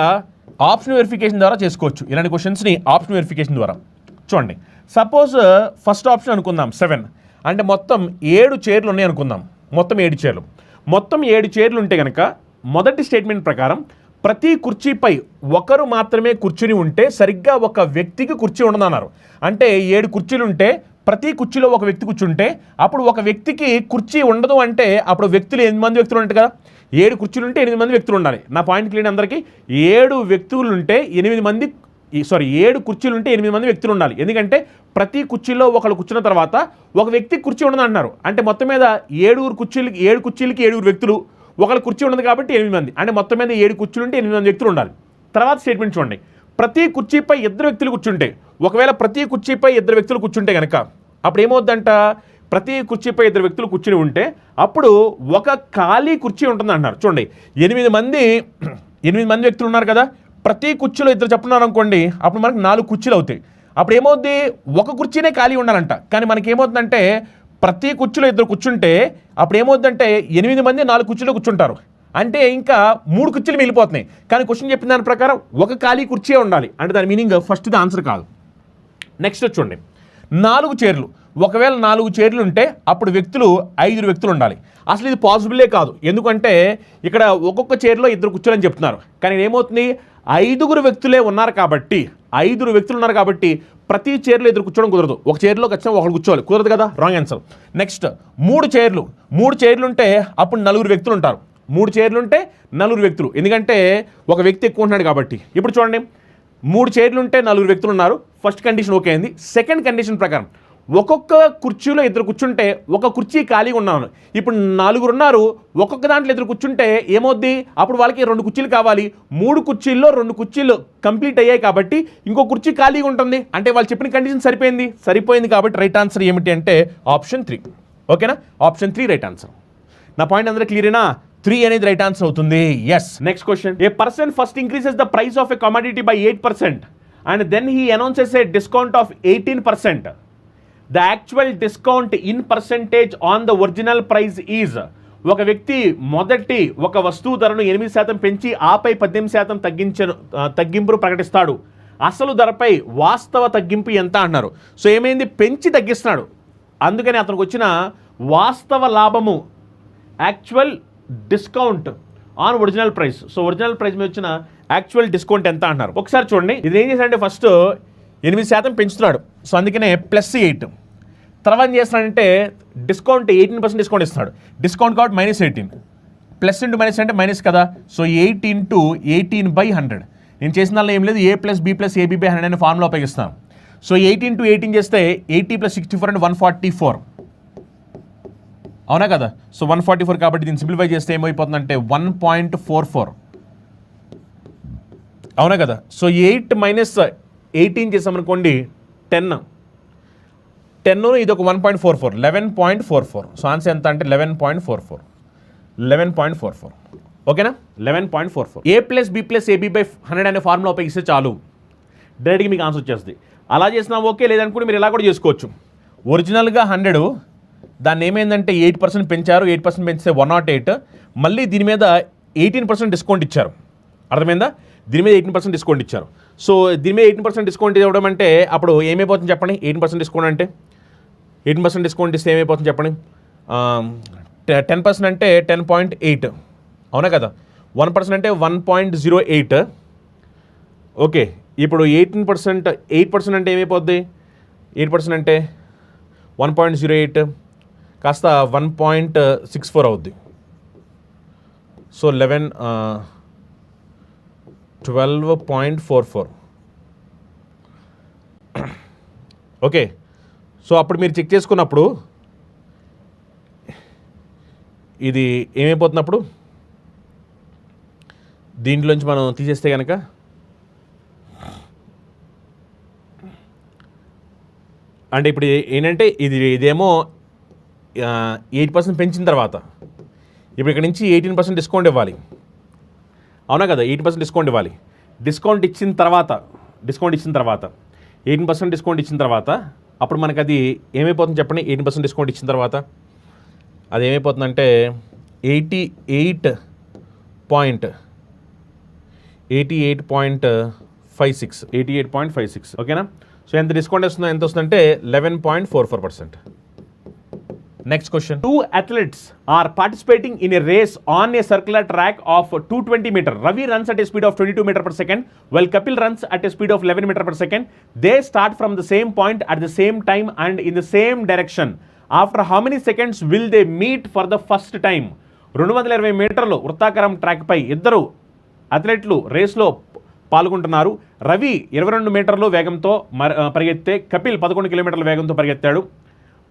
ఆప్షన్ వెరిఫికేషన్ ద్వారా చేసుకోవచ్చు. ఇలాంటి క్వశ్చన్స్ని ఆప్షన్ వెరిఫికేషన్ ద్వారా. చూడండి, సపోజ్ ఫస్ట్ ఆప్షన్ అనుకుందాం 7, అంటే మొత్తం 7 చైర్లు ఉన్నాయి అనుకుందాం. మొత్తం 7 చైర్లు. మొత్తం 7 చైర్లు ఉంటే కనుక మొదటి స్టేట్మెంట్ ప్రకారం ప్రతి కుర్చీపై ఒకరు మాత్రమే కూర్చుని ఉంటే సరిగ్గా ఒక వ్యక్తికి కుర్చీ ఉండదన్నారు. అంటే 7 కుర్చీలు ఉంటే ప్రతి కుర్చీలో ఒక వ్యక్తి కూర్చుంటే అప్పుడు ఒక వ్యక్తికి కుర్చీ ఉండదు. అంటే అప్పుడు వ్యక్తులు 8 మంది వ్యక్తులు ఉంటాయి కదా, 7 కుర్చీలు ఉంటే 8 మంది వ్యక్తులు ఉండాలి. నా పాయింట్ క్లియర్ అందరికీ. 7 కుర్చీలు ఉంటే 8 మంది వ్యక్తులు ఉండాలి. ఎందుకంటే ప్రతి కుర్చీలో ఒకళ్ళు కూర్చున్న తర్వాత ఒక వ్యక్తికి కుర్చీ ఉండదు అంటున్నారు. అంటే మొత్తం మీద 7 కుర్చీలకి 7 వ్యక్తులు, ఒకళ్ళు కుర్చీ ఉండదు కాబట్టి 8 మంది, అంటే మొత్తం మీద 7 కుర్చీలు ఉంటే 8 మంది వ్యక్తులు ఉండాలి. తర్వాత స్టేట్మెంట్ చూడండి, ప్రతి కుర్చీపై 2 వ్యక్తులు కూర్చుంటే, ఒకవేళ ప్రతి కుర్చీపై 2 వ్యక్తులు కూర్చుంటే కనుక అప్పుడు ఏమవుద్దంట, ప్రతి కుర్చీపై 2 వ్యక్తులు కూర్చుని ఉంటే అప్పుడు ఒక ఖాళీ కుర్చీ ఉంటుంది అంటున్నారు. చూడండి, 8 మంది వ్యక్తులు ఉన్నారు కదా, ప్రతి కుర్చీలో ఇద్దరు చెప్పున్నారు అనుకోండి, అప్పుడు మనకు 4 కుర్చీలు అవుతాయి. అప్పుడు ఏమవుద్ది, ఒక కుర్చీనే ఖాళీ ఉండాలంట. కానీ మనకి ఏమవుతుందంటే ప్రతి కుర్చీలో ఇద్దరు కూర్చుంటే అప్పుడు ఏమవుతుందంటే 8 మంది 4 కుర్చీలో కూర్చుంటారు. అంటే ఇంకా 3 కుర్చీలు మిగిలిపోతున్నాయి. కానీ క్వశ్చన్ చెప్పిన దాని ప్రకారం ఒక ఖాళీ కుర్చీ ఉండాలి. అంటే దాని మీనింగ్ ఫస్ట్ది ఆన్సర్ కాదు. నెక్స్ట్ చూడండి, 4 చైర్లు. ఒకవేళ 4 చైర్లు ఉంటే అప్పుడు వ్యక్తులు 5 వ్యక్తులు ఉండాలి. అసలు ఇది పాసిబులే కాదు. ఎందుకంటే ఇక్కడ ఒక్కొక్క చైర్లో 2 కూర్చోని చెప్తున్నారు. కానీ ఏమవుతుంది, 5 వ్యక్తులే ఉన్నారు కాబట్టి 5 వ్యక్తులు ఉన్నారు కాబట్టి ప్రతి చైర్లో 2 కూర్చోవడం కుదరదు. ఒక చైర్లో ఖచ్చితంగా ఒకరు కూర్చోవాలి, కుదరదు కదా, రాంగ్ ఆన్సర్. నెక్స్ట్ 3 చైర్లు ఉంటే అప్పుడు 4 వ్యక్తులు ఉంటారు. 3 చైర్లు ఉంటే 4 వ్యక్తులు, ఎందుకంటే ఒక వ్యక్తి ఎక్కువ ఉంటున్నాడు కాబట్టి. ఇప్పుడు చూడండి, 3 చైర్లు ఉంటే 4 వ్యక్తులు ఉన్నారు. ఫస్ట్ కండిషన్ ఓకే అయింది. సెకండ్ కండిషన్ ప్రకారం ఒక్కొక్క కుర్చీలో 2 కూర్చుంటే ఒక కుర్చీ ఖాళీగా ఉన్నాను. ఇప్పుడు 4 ఉన్నారు, ఒక్కొక్క దాంట్లో 2 కూర్చుంటే ఏమవుద్ది, అప్పుడు వాళ్ళకి 2 కుర్చీలు కావాలి. 3 కుర్చీల్లో 2 కుర్చీలు కంప్లీట్ అయ్యాయి కాబట్టి ఇంకో కుర్చీ ఖాళీగా ఉంటుంది. అంటే వాళ్ళు చెప్పిన కండిషన్ సరిపోయింది కాబట్టి రైట్ ఆన్సర్ ఏమిటి అంటే ఆప్షన్ 3. ఓకేనా, ఆప్షన్ 3 రైట్ ఆన్సర్. నా పాయింట్ అందరూ క్లియరేనా? 3 అనేది రైట్ ఆన్సర్ అవుతుంది. Yes. Next question, a person first increases the price of a commodity by 8% and then he announces a discount of 18%. The actual discount in percentage on the original price is. ఒక వ్యక్తి మొదటి ఒక వస్తువు ధరను 8% పెంచి ఆపై 18% తగ్గింపును ప్రకటిస్తాడు. అసలు ధరపై వాస్తవ తగ్గింపు ఎంత అన్నారు. సో ఏమైంది, పెంచి తగ్గిస్తున్నాడు. అందుకని అతనికి వచ్చిన వాస్తవ లాభము actual discount on original price. So original price మీద వచ్చిన యాక్చువల్ డిస్కౌంట్ ఎంత అన్నారు. ఒకసారి చూడండి, ఇది ఏం చేశాడంటే ఫస్ట్ 8% పెంచుతున్నాడు. సో అందుకనే +8. తర్వాత ఏం చేస్తున్నాడంటే డిస్కౌంట్ 18% డిస్కౌంట్ ఇస్తున్నాడు. డిస్కౌంట్ కాబట్టి -18. ప్లస్ ఇంటూ మైనస్ అంటే మైనస్ కదా. సో 8 × 18/100. నేను చేసిన దానిలో ఏం లేదు, A + B + AB/100 అనే ఫార్ములా ఉపయోగిస్తాను. సో 8 × 18 చేస్తే 80 + 64 అంటే 144. అవునా కదా. సో 144 కాబట్టి దీన్ని సింప్లిఫై చేస్తే ఏమైపోతుందంటే 1.44. అవునా కదా. సో 8 - 18 చేసామనుకోండి 10. ఇది ఒక 1.44, 11.44. సో ఆన్సర్ ఎంత అంటే 11.44. ఓకేనా, 11.44. A + B + AB/100 అనే ఫార్ములా ఉపయోగిస్తే చాలు, డైరెక్ట్గా మీకు ఆన్సర్ వచ్చేస్తుంది. అలా చేసినా ఓకే, లేదనుకుంటే మీరు ఇలా కూడా చేసుకోవచ్చు. ఒరిజినల్గా 100, దాన్ని ఏమైందంటే 8% పెంచారు. 8% పెంచితే 108. మళ్ళీ దీని మీద 18% డిస్కౌంట్ ఇచ్చారు. అర్థమైందా, దీని మీద 18% డిస్కౌంట్ ఇచ్చారు. సో దీని మీద 18% డిస్కౌంట్ ఇవ్వడం అంటే అప్పుడు ఏమైపోతుంది చెప్పండి. 18% డిస్కౌంట్ అంటే 18% డిస్కౌంట్ ఇస్తే ఏమైపోతుంది చెప్పండి. 10% అంటే 10.8. అవునా కదా. 1% అంటే 1.08. ఓకే, ఇప్పుడు 8% అంటే ఏమైపోద్ది. 8% అంటే 1.08 కాస్త 1.64 అవుద్ది. సో 12.44. ఓకే, సో అప్పుడు మీరు చెక్ చేసుకున్నప్పుడు ఇది ఏమైపోతున్నప్పుడు దీంట్లోంచి మనం తీసేస్తే కనుక అంటే ఇప్పుడు ఏంటంటే ఇదేమో 8% పెంచిన తర్వాత ఇప్పుడు ఇక్కడ నుంచి 18% డిస్కౌంట్ ఇవ్వాలి. అవునా కదా, 18% డిస్కౌంట్ ఇవ్వాలి. డిస్కౌంట్ ఇచ్చిన తర్వాత 18% డిస్కౌంట్ ఇచ్చిన తర్వాత అప్పుడు మనకు అది ఏమైపోతుంది చెప్పండి. 18% డిస్కౌంట్ ఇచ్చిన తర్వాత అది ఏమైపోతుందంటే 88.56. ఓకేనా. సో ఎంత డిస్కౌంట్ వస్తుందో ఎంత వస్తుందంటే 11.44%. Next question. 2 athletes are participating in a race on a circular track of 220 meters. Ravi runs at a speed of 22 meters per second, while Kapil runs at a speed of 11 meters per second. They start from the same point at the same time and in the same direction. After how many seconds will they meet for the first time? 220 మీటర్లు వృత్తాకారం ట్రాక్ పై ఇద్దరు అథ్లెట్లు రేస్లో పాల్గొంటున్నారు. రవి 22 మీటర్లు వేగంతో పరిగెత్తే కపిల్ 11 కిలోమీటర్ల వేగంతో పరిగెత్తాడు.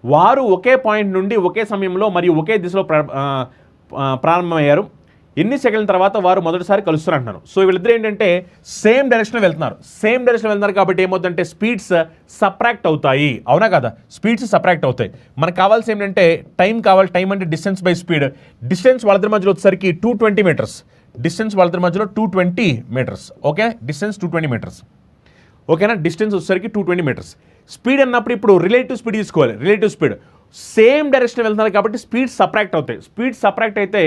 వారు ఒకే పాయింట్ నుండి ఒకే సమయంలో మరియు ఒకే దిశలో ప్రారంభమయ్యారు. ఎన్ని సెకండ్ల తర్వాత వారు మొదటిసారి కలుస్తారు అంటున్నారు. సో వీళ్ళిద్దరు ఏంటంటే సేమ్ డైరెక్షన్లో వెళ్తున్నారు కాబట్టి ఏమవుతుందంటే స్పీడ్స్ సబ్ట్రాక్ట్ అవుతాయి. అవునా కదా, స్పీడ్స్ సబ్ట్రాక్ట్ అవుతాయి. మనకు కావాల్సి ఏంటంటే టైం కావాలి. టైం అంటే డిస్టెన్స్ బై స్పీడ్. డిస్టెన్స్ వాళ్ళిద్దరి మధ్యలో వచ్చేసరికి 220 మీటర్స్. డిస్టెన్స్ వాళ్ళిద్దరి మధ్యలో 220 మీటర్స్. Okay, distance 220 meters. ఓకేనా, డిస్టెన్స్ వచ్చేసరికి 220 మీటర్స్. స్పీడ్ అన్నప్పుడు ఇప్పుడు రిలేటివ్ స్పీడ్ తీసుకోవాలి. రిలేటివ్ స్పీడ్ సేమ్ డైరెక్షన్ వెళ్తున్నారు కాబట్టి స్పీడ్ సబ్ట్రాక్ట్ అవుతాయి. స్పీడ్ సబ్ట్రాక్ట్ అయితే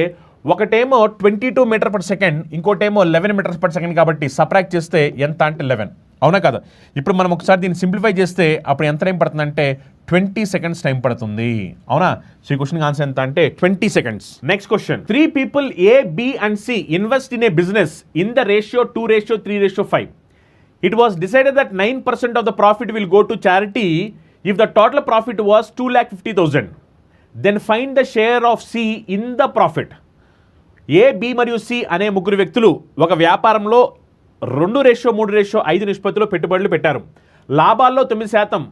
ఒకటేమో 22 మీటర్ పర్ సెకండ్, ఇంకోటేమో 11 మీటర్స్ పర్ సెకండ్ కాబట్టి సబ్ట్రాక్ట్ చేస్తే ఎంత అంటే 11. అవునా కదా? ఇప్పుడు మనం ఒకసారి దీన్ని సింప్లిఫై చేస్తే అప్పుడు ఎంత టైం పడుతుందంటే 20 సెకండ్స్ టైం పడుతుంది. అవునా? సో ఈ క్వశ్చన్ ఆన్సర్ ఎంత అంటే 20 seconds. Next question, 3 people A, B and C invest in a business in the ratio 2:3:5. It was decided that 9% of the profit will go to charity if the total profit was 2,50,000. Then find the share of C in the profit. A, B మరియు C అనే ముగ్గురు వ్యక్తులు ఒక వ్యాపారంలో 2:3:5 నిష్పత్తిలో పెట్టుబడులు పెట్టారు. లాభాల్లో 9%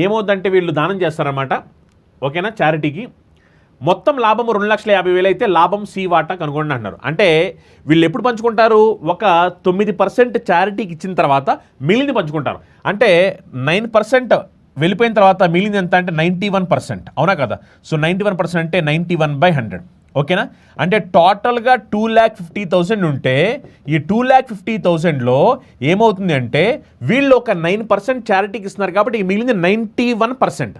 ఏమవుతుందంటే వీళ్ళు దానం చేస్తారన్నమాట. ఓకేనా, చారిటీకి. మొత్తం లాభము 2,50,000 అయితే లాభం సి వాటా కనుగొండి అంటున్నారు. అంటే వీళ్ళు ఎప్పుడు పంచుకుంటారు? ఒక 9% చారిటీకి ఇచ్చిన తర్వాత మిగిలింది పంచుకుంటారు. అంటే 9% వెళ్ళిపోయిన తర్వాత మిగిలింది ఎంత అంటే 91%. అవునా కదా? సో 91% అంటే 91/100. ఓకేనా, అంటే టోటల్గా 2,50,000 ఉంటే ఈ 2,50,000లో ఏమవుతుంది అంటే వీళ్ళు ఒక 9% చారిటీకి ఇస్తున్నారు కాబట్టి ఈ మిగిలింది 91%.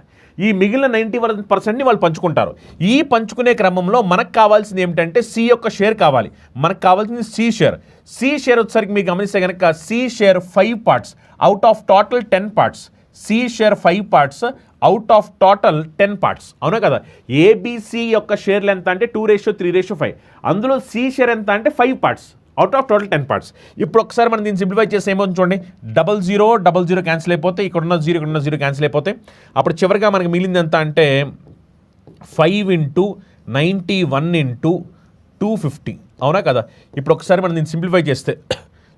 ఈ మిగిలిన 91%ని వాళ్ళు పంచుకుంటారు. ఈ పంచుకునే క్రమంలో మనకు కావాల్సింది ఏమిటంటే సి యొక్క షేర్ కావాలి. మనకు కావాల్సింది సి షేర్. సి షేర్ వచ్చేసరికి మీకు గమనిస్తే కనుక C share 5 parts out of total 10 parts. C share 5 parts out of total 10 parts. అవునా కదా? ఏబిసి యొక్క షేర్లు ఎంత అంటే 2:3:5. అందులో సి షేర్ ఎంత అంటే 5 parts out of total 10 parts. ఇప్పుడు ఒకసారి మనం దీన్ని సింప్లిఫై చేసి ఏమో చూడండి, 00 క్యాన్సిల్ అయిపోతే ఇక్కడున్న 0 క్యాన్సిల్ అయిపోతే అప్పుడు చివరిగా మనకి మిగిలింది ఎంత అంటే 5 × 91 × 250. అవునా కదా? ఇప్పుడు ఒకసారి మనం దీన్ని సింప్లిఫై చేస్తే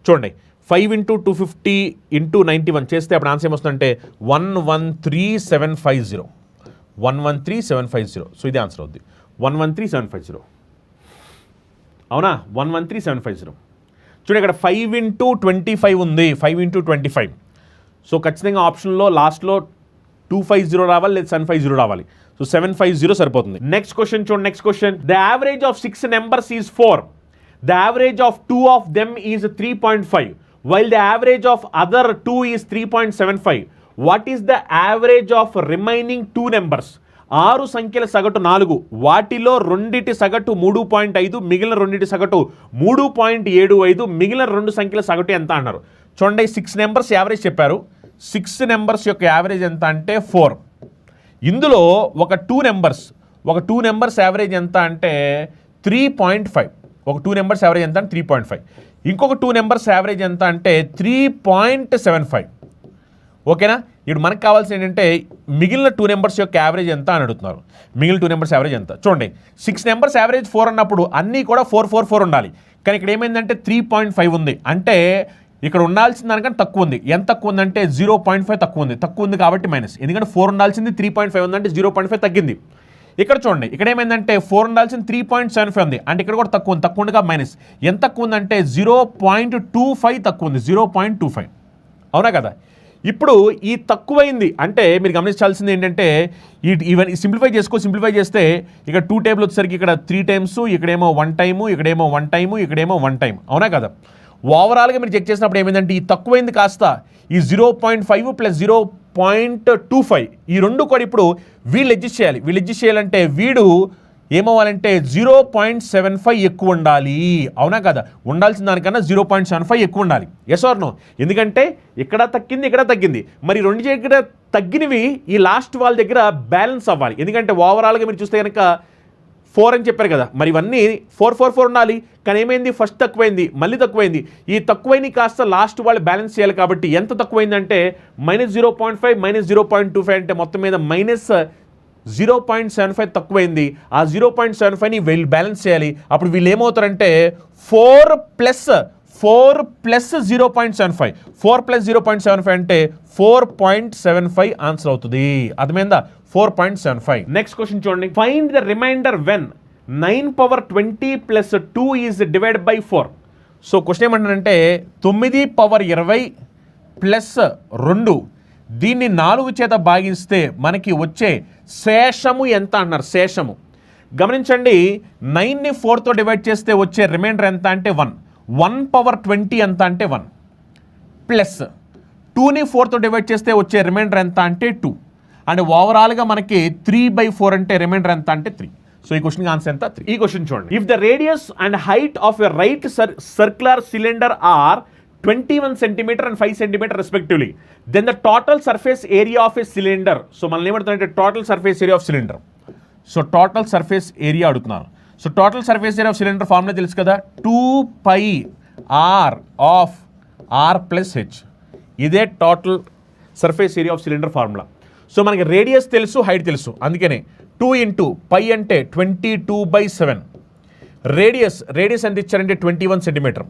చూడండి, 5 × 250 × 91 చేస్తే అప్పుడు ఆన్సర్ ఏమొస్తుందంటే 113,750. 113,750. సో ఇది ఆన్సర్ అవుద్ది, 113,750. అవునా, 113,750. చూడండి, ఇక్కడ 5 × 25 ఉంది, 5 × 25. సో ఖచ్చితంగా ఆప్షన్లో లాస్ట్లో 250 రావాలి లేదా 750 రావాలి. సో 750 సరిపోతుంది. నెక్స్ట్ క్వశ్చన్ చూడండి. Next question, the average of 6 numbers is 4. The average of 2 of them is 3.5. while the average of other 2 is 3.75. what is the average of remaining 2 numbers? 6 సంఖ్యల సగటు 4, వాటిలో రెండిటి సగటు 3.5, మిగిలిన రెండిటి సగటు 3.75, మిగిలిన 2 సంఖ్యల సగటు ఎంత అన్నారు. చూడండి, 6 numbers యావరేజ్ చెప్పారు. 6 numbers యొక్క యావరేజ్ ఎంత అంటే 4. ఇందులో ఒక 2 numbers యావరేజ్ ఎంత అంటే 3.5. ఒక 2 numbers యావరేజ్ ఎంత అంటే 3.5. ఇంకొక 2 numbers యావరేజ్ ఎంత అంటే 3.75. ఓకేనా? ఇప్పుడు మనకు కావాల్సింది ఏంటంటే మిగిలిన 2 numbers యొక్క యావరేజ్ ఎంత అని అడుగుతున్నారు. మిగిలిన 2 numbers యావరేజ్ ఎంత చూడండి. 6 numbers యావరేజ్ 4 అన్నప్పుడు అన్నీ కూడా 4 ఉండాలి. కానీ ఇక్కడ ఏమైందంటే 3.5 ఉంది. అంటే ఇక్కడ ఉండాల్సిన దానికంటే తక్కువ ఉంది. ఎంత తక్కువ ఉందంటే 0.5 తక్కువ ఉంది కాబట్టి మైనస్. ఎందుకంటే 4 ఉండాల్సింది 3.5 ఉందంటే 0.5 తగ్గింది. ఇక్కడ చూడండి, ఇక్కడ ఏమైందంటే 4 ఉండాల్సింది 3.75 ఉంది. అంటే ఇక్కడ కూడా తక్కువ ఉండగా మైనస్. ఎంత తక్కువ ఉందంటే 0.25 తక్కువ ఉంది, 0.25. అవునా కదా? ఇప్పుడు ఈ తక్కువైంది అంటే మీరు గమనించాల్సింది ఏంటంటే ఇవన్నీ సింప్లిఫై చేస్తే ఇక్కడ 2 టేబుల్ వచ్చేసరికి ఇక్కడ 3 times, ఇక్కడేమో 1 time, ఇక్కడేమో 1 time, ఇక్కడేమో 1 time. అవునా కదా? ఓవరాల్గా మీరు చెక్ చేసినప్పుడు ఏమైందంటే ఈ తక్కువైంది కాస్త ఈ 0.5 + 0.25 ఈ రెండు కూడా ఇప్పుడు వీళ్ళు అడ్జస్ట్ చేయాలంటే వీడు ఏమవ్వాలంటే 0.75 ఎక్కువ ఉండాలి. అవునా కదా? ఉండాల్సిన దానికన్నా 0.75 ఎక్కువ ఉండాలి. Yes or no? ఎందుకంటే ఇక్కడ తగ్గింది. మరి రెండు దగ్గర తగ్గినవి ఈ లాస్ట్ వాళ్ళ దగ్గర బ్యాలెన్స్ అవ్వాలి. ఎందుకంటే ఓవరాల్గా మీరు చూస్తే కనుక 4 అని చెప్పారు కదా, మరి ఇవన్నీ 4 ఉండాలి. కానీ ఏమైంది, ఫస్ట్ తక్కువైంది, మళ్ళీ తక్కువైంది. ఈ తక్కువైంది కాస్త లాస్ట్ వాళ్ళు బ్యాలెన్స్ చేయాలి. కాబట్టి ఎంత తక్కువైందంటే -0.5 -0.25 అంటే మొత్తం మీద -0.75 తక్కువైంది. ఆ 0.75ని వీళ్ళు బ్యాలెన్స్ చేయాలి. అప్పుడు వీళ్ళు ఏమవుతారంటే 4 + 0.75 4 + 0.75 అంటే 4.75 ఆన్సర్ అవుతుంది. అర్థమైందా? 4.75. నెక్స్ట్ క్వశ్చన్ చూడండి, find the remainder when 9^20 + 2 is divided by 4. So question ఏమంటారంటే 9^20 + 2 దీన్ని 4 చేత భాగిస్తే మనకి వచ్చే శేషము ఎంత అన్నారు. గమనించండి 9ని 4తో డివైడ్ చేస్తే వచ్చే రిమైండర్ ఎంత అంటే 1 పవర్ 20 ఎంత అంటే 1 ప్లస్ 2ని 4తో డివైడ్ చేస్తే వచ్చే రిమైండర్ ఎంత అంటే 2 అండ్ ఓవరాల్గా మనకి 3/4 అంటే రిమైండర్ ఎంత అంటే 3. సో ఈ క్వశ్చన్కి ఆన్సర్ ఎంత 3. ఈ క్వశ్చన్ చూడండి. If the radius and height of a right circular cylinder are 21 centimeter and 5 centimeter respectively, then the total surface area of a cylinder. So మనం ఏమంటున్నారంటే total surface area of cylinder. So total surface area అడుగుతున్నారు. So total surface area of cylinder formula తెలుసు కదా, 2πr of r plus h. ఇదే total surface area of cylinder formula. So మనకి రేడియస్ తెలుసు, హైట్ తెలుసు, అందుకనే 2 ఇంటూ పై అంటే 22/7. రేడియస్ ఎంత ఇచ్చారంటే 21 centimeter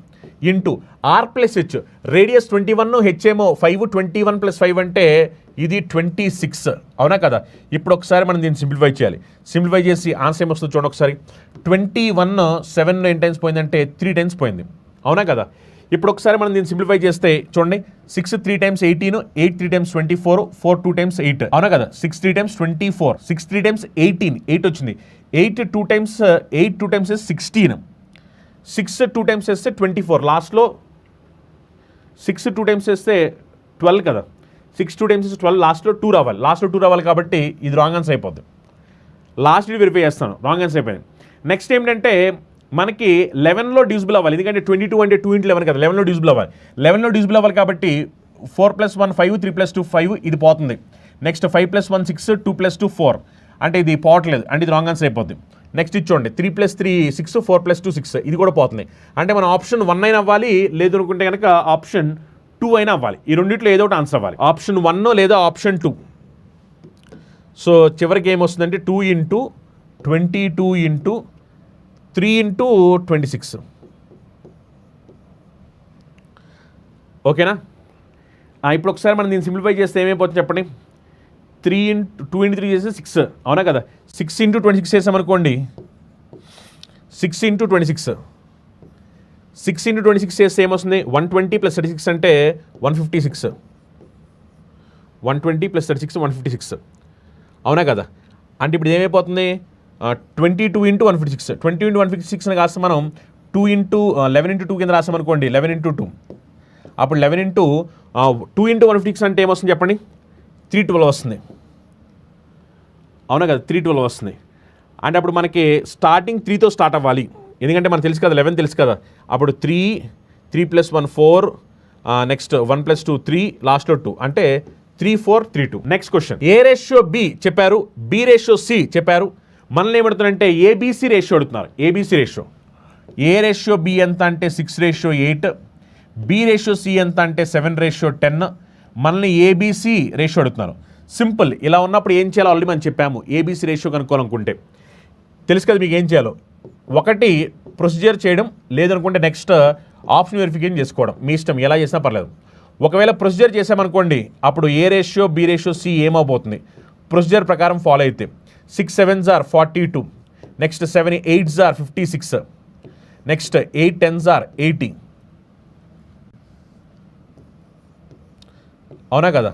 into R plus H. Radius 21, H ఏమో 5, 21 + 5 అంటే ఇది 26. అవునా కదా? ఇప్పుడు ఒకసారి మనం దీన్ని సింప్లిఫై చేయాలి. సింప్లిఫై చేసి ఆన్సర్ ఏమొస్తుంది చూడండి ఒకసారి. 21 7 ఎన్ని టైమ్స్ పోయిందంటే 3 టైమ్స్ పోయింది. అవునా కదా? ఇప్పుడు ఒకసారి మనం దీన్ని సింప్లిఫై చేస్తే చూడండి, 6 3 times 18, 8 3 times 24, 4 2 times 8. అవునా కదా? 6 3 times 24, 6 3 times 18, 8 వచ్చింది. 8 2 times 8 2 times 16, 6 2 times వేస్తే 24, లాస్ట్లో 6 2 times వేస్తే 12 కదా, 6 2 times 12, లాస్ట్లో 2 రావాలి. లాస్ట్లో 2 రావాలి కాబట్టి ఇది రాంగ్ ఆన్సర్ అయిపోద్ది. లాస్ట్ వెరిఫై చేస్తాను, రాంగ్ ఆన్సర్ అయిపోయింది. నెక్స్ట్ ఏంటంటే మనకి 11లో డివిజిబుల్ అవ్వాలి, ఎందుకంటే 22 అంటే 2 × 11 కదా, 11లో డివిజిబుల్ అవ్వాలి. 11లో డివిజిబుల్ అవ్వాలి కాబట్టి 4 + 1 5, 3 + 2 5, ఇది పోతుంది. నెక్స్ట్ 5 + 1 6, 2 + 2 4, అంటే ఇది పోవట్లేదు, అంటే ఇది రాంగ్ ఆన్సర్ అయిపోద్ది. నెక్స్ట్ ఇచ్చోండి 3 + 3 6, 4 + 2 6, ఇది కూడా పోతుంది. అంటే మన ఆప్షన్ 1 అయినా అవ్వాలి, లేదు అనుకుంటే కనుక ఆప్షన్ 2 అయినా అవ్వాలి. ఈ రెండింటిలో ఏదో ఒకటి ఆన్సర్ అవ్వాలి, ఆప్షన్ 1 లేదా ఆప్షన్ 2. సో చివరికి ఏమొస్తుందంటే 2 × 22 × 3 × 26. ఓకేనా? ఇప్పుడు ఒకసారి మనం దీన్ని సింప్లిఫై చేస్తే ఏమైపోతుంది చెప్పండి. 2 × 3 చేస్తే 6. అవునా కదా? 6 × 26 చేసామనుకోండి, 6 × 26, 6 × 26 చేస్తే ఏమొస్తుంది, 120 + 36 అంటే 156, 120 + 36 156. అవునా కదా? అంటే ఇప్పుడు ఏమైపోతుంది, 22 × 156, 20 × 156 అని కాస్త మనం 11 × 2 కింద రాసామనుకోండి, 11 × 2. అప్పుడు 11 × 2 × 156 అంటే ఏమొస్తుంది చెప్పండి, 312 వస్తుంది. అవునా కదా? 312 వస్తుంది. అంటే అప్పుడు మనకి స్టార్టింగ్ 3తో స్టార్ట్ అవ్వాలి, ఎందుకంటే మనకు తెలుసు కదా 11 తెలుసు కదా. అప్పుడు 3 + 1 4, నెక్స్ట్ 1 + 2 3, లాస్ట్లో 2, అంటే 3 4 3 2. నెక్స్ట్ క్వశ్చన్, ఏ రేషియో బి చెప్పారు, బి రేషియో సి చెప్పారు. మనల్ని ఏమడుతున్నారంటే ఏబీసీ రేషియో అడుగుతున్నారు. ఏబీసీ రేషియో, ఏ రేషియో బి ఎంత అంటే 6:8, బి రేషియో సి ఎంత అంటే 7:10. మనల్ని ఏబీసీ రేషియో అడుగుతున్నారు. సింపుల్, ఇలా ఉన్నప్పుడు ఏం చేయాలో ఆల్రెడీ మనం చెప్పాము. ఏబీసీ రేషియో కనుక్కోవాలనుకుంటే తెలుసు కదా మీకు ఏం చేయాలో. ఒకటి ప్రొసీజర్ చేయడం, లేదనుకుంటే నెక్స్ట్ ఆప్షన్ వెరిఫికేషన్ చేసుకోవడం, మీ ఇష్టం, ఎలా చేసినా పర్లేదు. ఒకవేళ ప్రొసీజర్ చేసామనుకోండి, అప్పుడు ఏ రేషియో బి రేషియో సి ఏమవుతుంది ప్రొసీజర్ ప్రకారం ఫాలో అయితే. 6 7s are 42, next 7 8s are 56, next 8 10s are 80. అవునా కదా?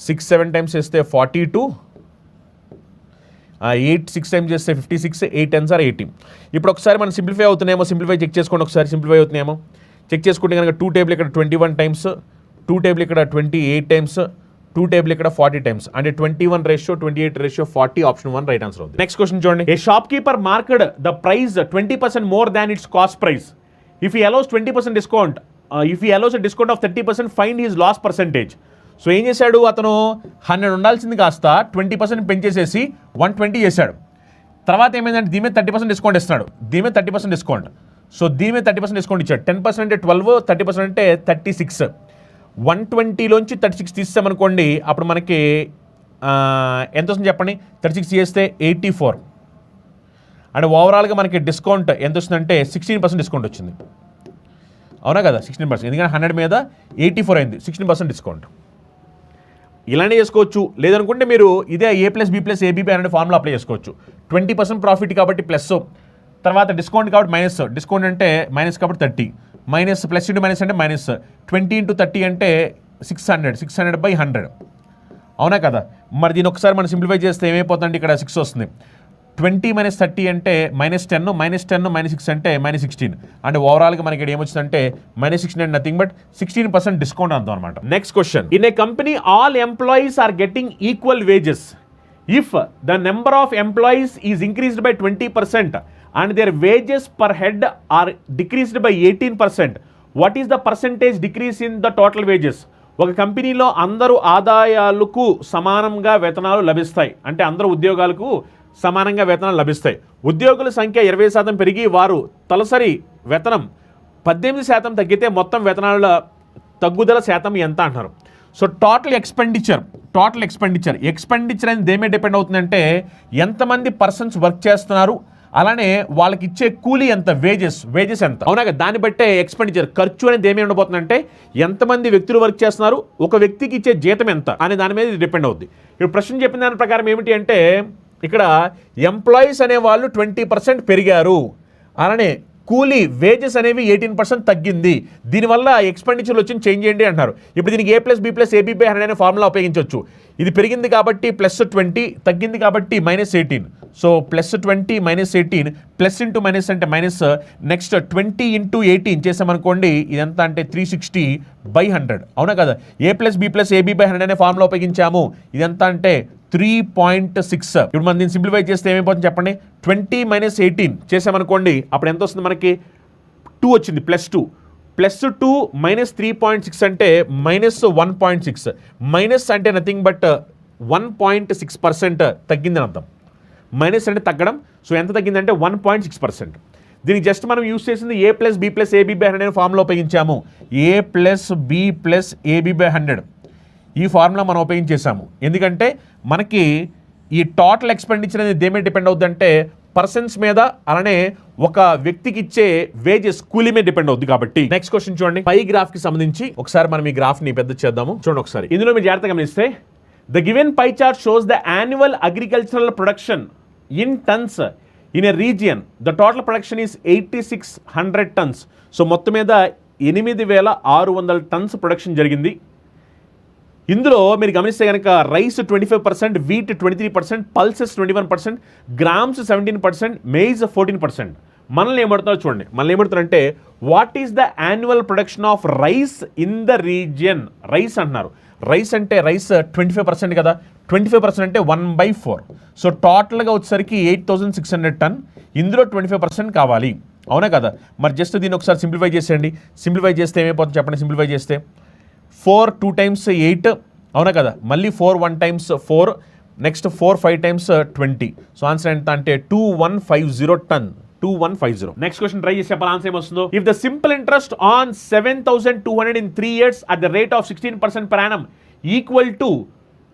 6 7 times చేస్తే 42, 8 6 times చేస్తే 56, 8 10s are 80. ఇప్పుడు ఒకసారి మనం సింప్లిఫై అవుతున్నాయేమో, సింప్లిఫై చెక్ చేసుకోండి ఒకసారి. సింప్లిఫై అవుతున్నాయేమో చెక్ చేసుకుంటే కనుక 2 టేబుల్ ఇక్కడ 21 times, 2 టేబుల్ ఇక్కడ 28 times, 2 టేబుల్ ఇక్కడ 40 times, అంటే 21:28 40, ఆప్షన్ 1 రైట్ ఆన్సర్ అవుతుంది. నెక్స్ట్ క్వశ్చన్ చూడండి, a shopkeeper marked the price 20% more than its cost price. If he allows 20% discount, if he allows discount of 30%, find his loss percentage. So ఏం చేశాడు అతను, 100 ఉండాల్సింది కాస్త 20% పెంచేసేసి 120 చేశాడు. తర్వాత ఏమైందంటే దీని మీద 30% డిస్కౌంట్ ఇస్తున్నాడు, దీని మీద 30% డిస్కౌంట్. సో దీని మీద 30% డిస్కౌంట్ ఇచ్చాడు. 10% అంటే 12, 30% అంటే 36. 120లోంచి 36 తీసామనుకోండి, అప్పుడు మనకి ఎంత వస్తుంది చెప్పండి. 36 చేస్తే 84. అంటే ఓవరాల్గా మనకి డిస్కౌంట్ ఎంత వస్తుందంటే 16% డిస్కౌంట్ వచ్చింది. అవునా కదా? 16%, ఎందుకంటే 100 మీద 84 అయింది, 16% డిస్కౌంట్. ఇలానే చేసుకోవచ్చు, లేదనుకుంటే మీరు ఇదే A+B+ABP అనే ఫార్ములా అప్లై చేసుకోవచ్చు. 20% ప్రాఫిట్ కాబట్టి ప్లస్, తర్వాత డిస్కౌంట్ కాబట్టి మైనస్, డిస్కౌంట్ అంటే మైనస్ కాబట్టి 30, మైనస్ ప్లస్ ఇంటూ మైనస్ అంటే మైనస్, 20 × 30 అంటే 600, 600/100. అవునా కదా? మరి దీని ఒకసారి మనం సింప్లిఫై చేస్తే ఏమైపోతుందంటే ఇక్కడ 6 వస్తుంది. 20 మైనస్ 30 అంటే -10, -10 -6 అంటే -16. అంటే ఓవరాల్గా మనకి ఇక్కడ ఏమొచ్చిందంటే -16 అంటే నథింగ్ బట్ 16% డిస్కౌంట్ అంటాం అనమాట. Next question, in a company all employees are getting equal wages. If the number of employees is increased by 20% and their wages per head are decreased by 18%, what is the percentage decrease in the total wages? ఒక కంపెనీలో అందరూ ఆదాయాలకు సమానంగా వేతనాలు లభిస్తాయి, అంటే అందరూ ఉద్యోగాలకు సమానంగా వేతనాలు లభిస్తాయి. ఉద్యోగుల సంఖ్య 20% పెరిగి వారు తలసరి వేతనం 18% తగ్గితే మొత్తం వేతనాల తగ్గుదల శాతం ఎంత అంటున్నారు. సో టోటల్ ఎక్స్పెండిచర్ అనేది దేని మీద డిపెండ్ అవుతుందంటే ఎంతమంది పర్సన్స్ వర్క్ చేస్తున్నారు, అలానే వాళ్ళకి ఇచ్చే కూలీ ఎంత, వేజెస్ ఎంత, అవునా కదా. దాన్ని బట్టే ఎక్స్పెండిచర్ ఖర్చు అనేది ఏమేమి ఉండబోతుందంటే ఎంతమంది వ్యక్తులు వర్క్ చేస్తున్నారు, ఒక వ్యక్తికి ఇచ్చే జీతం ఎంత అనే దాని మీద డిపెండ్ అవుద్ది. ఇప్పుడు ప్రశ్న చెప్పిన దాని ప్రకారం ఏమిటి అంటే ఇక్కడ ఎంప్లాయీస్ అనే వాళ్ళు 20% పెరిగారు, అలానే కూలీ వేజెస్ అనేవి 18% తగ్గింది. దీనివల్ల ఎక్స్పెండిచర్లు వచ్చి చేంజ్ చేయండి అంటారు. ఇప్పుడు దీనికి A+B+AB/100 అనే ఫార్ములా ఉపయోగించవచ్చు. ఇది పెరిగింది కాబట్టి +20, తగ్గింది కాబట్టి -18. సో +20 -18 ప్లస్ ఇంటూ మైనస్ అంటే మైనస్, నెక్స్ట్ 20 × 18 చేసామనుకోండి ఇదంత అంటే 360/100, అవునా కదా. A+B+AB/100 అనే ఫార్ములా ఉపయోగించాము. ఇదంతా అంటే 3.6. ఇప్పుడు మనం దీన్ని సింప్లిఫై చేస్తే ఏమైపోతుంది చెప్పండి. 20 - 18 చేసామనుకోండి అప్పుడు ఎంత వస్తుంది మనకి 2 వచ్చింది, +2 -3.6 అంటే -1.6. మైనస్ అంటే నథింగ్ బట్ 1.6% తగ్గిందని అర్థం. మైనస్ అంటే తగ్గడం. సో ఎంత తగ్గిందంటే 1.6%. దీనికి జస్ట్ మనం యూస్ చేసింది A+B+AB/100 అనే ఫార్ములా ఉపయోగించాము. A+B+AB/100 ఈ ఫార్ములా మనం ఉపయోగించేసాము. ఎందుకంటే మనకి ఈ టోటల్ ఎక్స్పెండిచర్ అనేది దేని మీద డిపెండ్ అవుతుందంటే పర్సన్స్ మీద, అలానే ఒక వ్యక్తికి ఇచ్చే వేజెస్ కూలీ మీద డిపెండ్ అవుతుంది కాబట్టి. నెక్స్ట్ క్వశ్చన్ చూడండి, పై గ్రాఫ్ కి సంబంధించి ఒకసారి మనం ఈ గ్రాఫ్ ని పెద్ద చేద్దాము. చూడండి ఒకసారి, ఇందులో మీరు జాగ్రత్తగా గమనిస్తే the given pie chart shows the annual agricultural production in turns in a region. The total production is 8600 turns. So మొత్తం మీద 8600 టన్స్ ప్రొడక్షన్ జరిగింది. ఇందులో మీరు గమనిస్తే కనుక rice 25%, wheat 23%, pulses 21%, grams 17%, maize 14%. మనల్ని ఏమడుతున్నారు చూడండి, మనల్ని ఏమడుతున్నారంటే what is the annual production of rice in the region. Rice అంటున్నారు. రైస్ అంటే రైస్ 25% కదా, 25% అంటే 1/4. సో టోటల్గా వచ్చేసరికి 8600 టన్. ఇందులో 25% కావాలి, అవునా కదా. మరి జస్ట్ దీన్ని ఒకసారి సింప్లిఫై చేసేయండి. సింప్లిఫై చేస్తే ఏమైపోతుంది చెప్పండి. సింప్లిఫై చేస్తే 4 2 times 8, అవునా కదా. మళ్ళీ 4 1 times 4, next 4 5 times 20. So answer ఎంత అంటే 2150 టన్. 2150. నెక్స్ట్ క్వశ్చన్ ట్రై చేసి చెప్పాలి ఆన్సర్ ఏమొస్తుందో. If the simple interest on 7200 in 3 years at the rate of 16% per annum equal to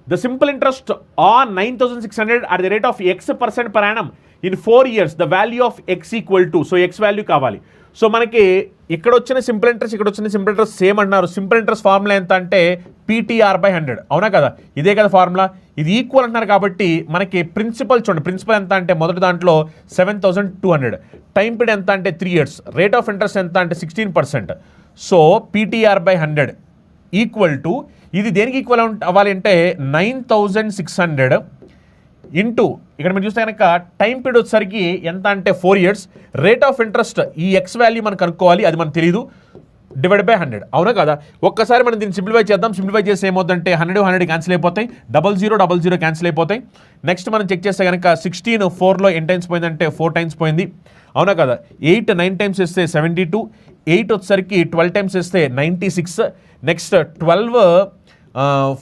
the simple interest on 9600 at the rate of X% per annum in 4 years, the value of X equal to. So X value కావాలి. సో మనకి ఇక్కడ వచ్చిన సింపుల్ ఇంట్రెస్ట్, ఇక్కడ వచ్చిన సింపుల్ ఇంట్రెస్ట్ సేమ్ అంటున్నారు. సింపుల్ ఇంట్రెస్ట్ ఫార్ములా ఎంత అంటే PTR/100, అవునా కదా. ఇదే కదా ఫార్ములా. ఇది ఈక్వల్ అంటున్నారు కాబట్టి మనకి ప్రిన్సిపల్ చూడండి. ప్రిన్సిపల్ ఎంత అంటే మొదటి దాంట్లో 7200, టైం పీరియడ్ ఎంత అంటే 3 years, రేట్ ఆఫ్ ఇంట్రెస్ట్ ఎంత అంటే 16%. సో PTR/100 ఈక్వల్ టు, ఇది దేనికి ఈక్వల్ అవ్వాలి అంటే 9600 ఇంటూ ఇక్కడ మీరు చూస్తే కనుక టైం పీరియడ్ వచ్చేసరికి ఎంత అంటే 4 years, రేట్ ఆఫ్ ఇంట్రెస్ట్ ఈ ఎక్స్ వాల్యూ మనకు కనుక్కోవాలి, అది మనకు తెలియదు, /100, అవునా కదా. ఒక్కసారి మనం దీన్ని సింప్లిఫై చేద్దాం. సింప్లిఫై చేస్తే ఏమవుతుందంటే 100 క్యాన్సిల్ అయిపోతాయి, 00 క్యాన్సిల్ అయిపోతాయి. నెక్స్ట్ మనం చెక్ చేస్తే కనుక 16 4లో ఎన్ని టైమ్స్ పోయిందంటే 4 times పోయింది, అవునా కదా. 8 9 times వేస్తే 72, 8 వచ్చేసరికి 12 times వేస్తే 96, నెక్స్ట్ 12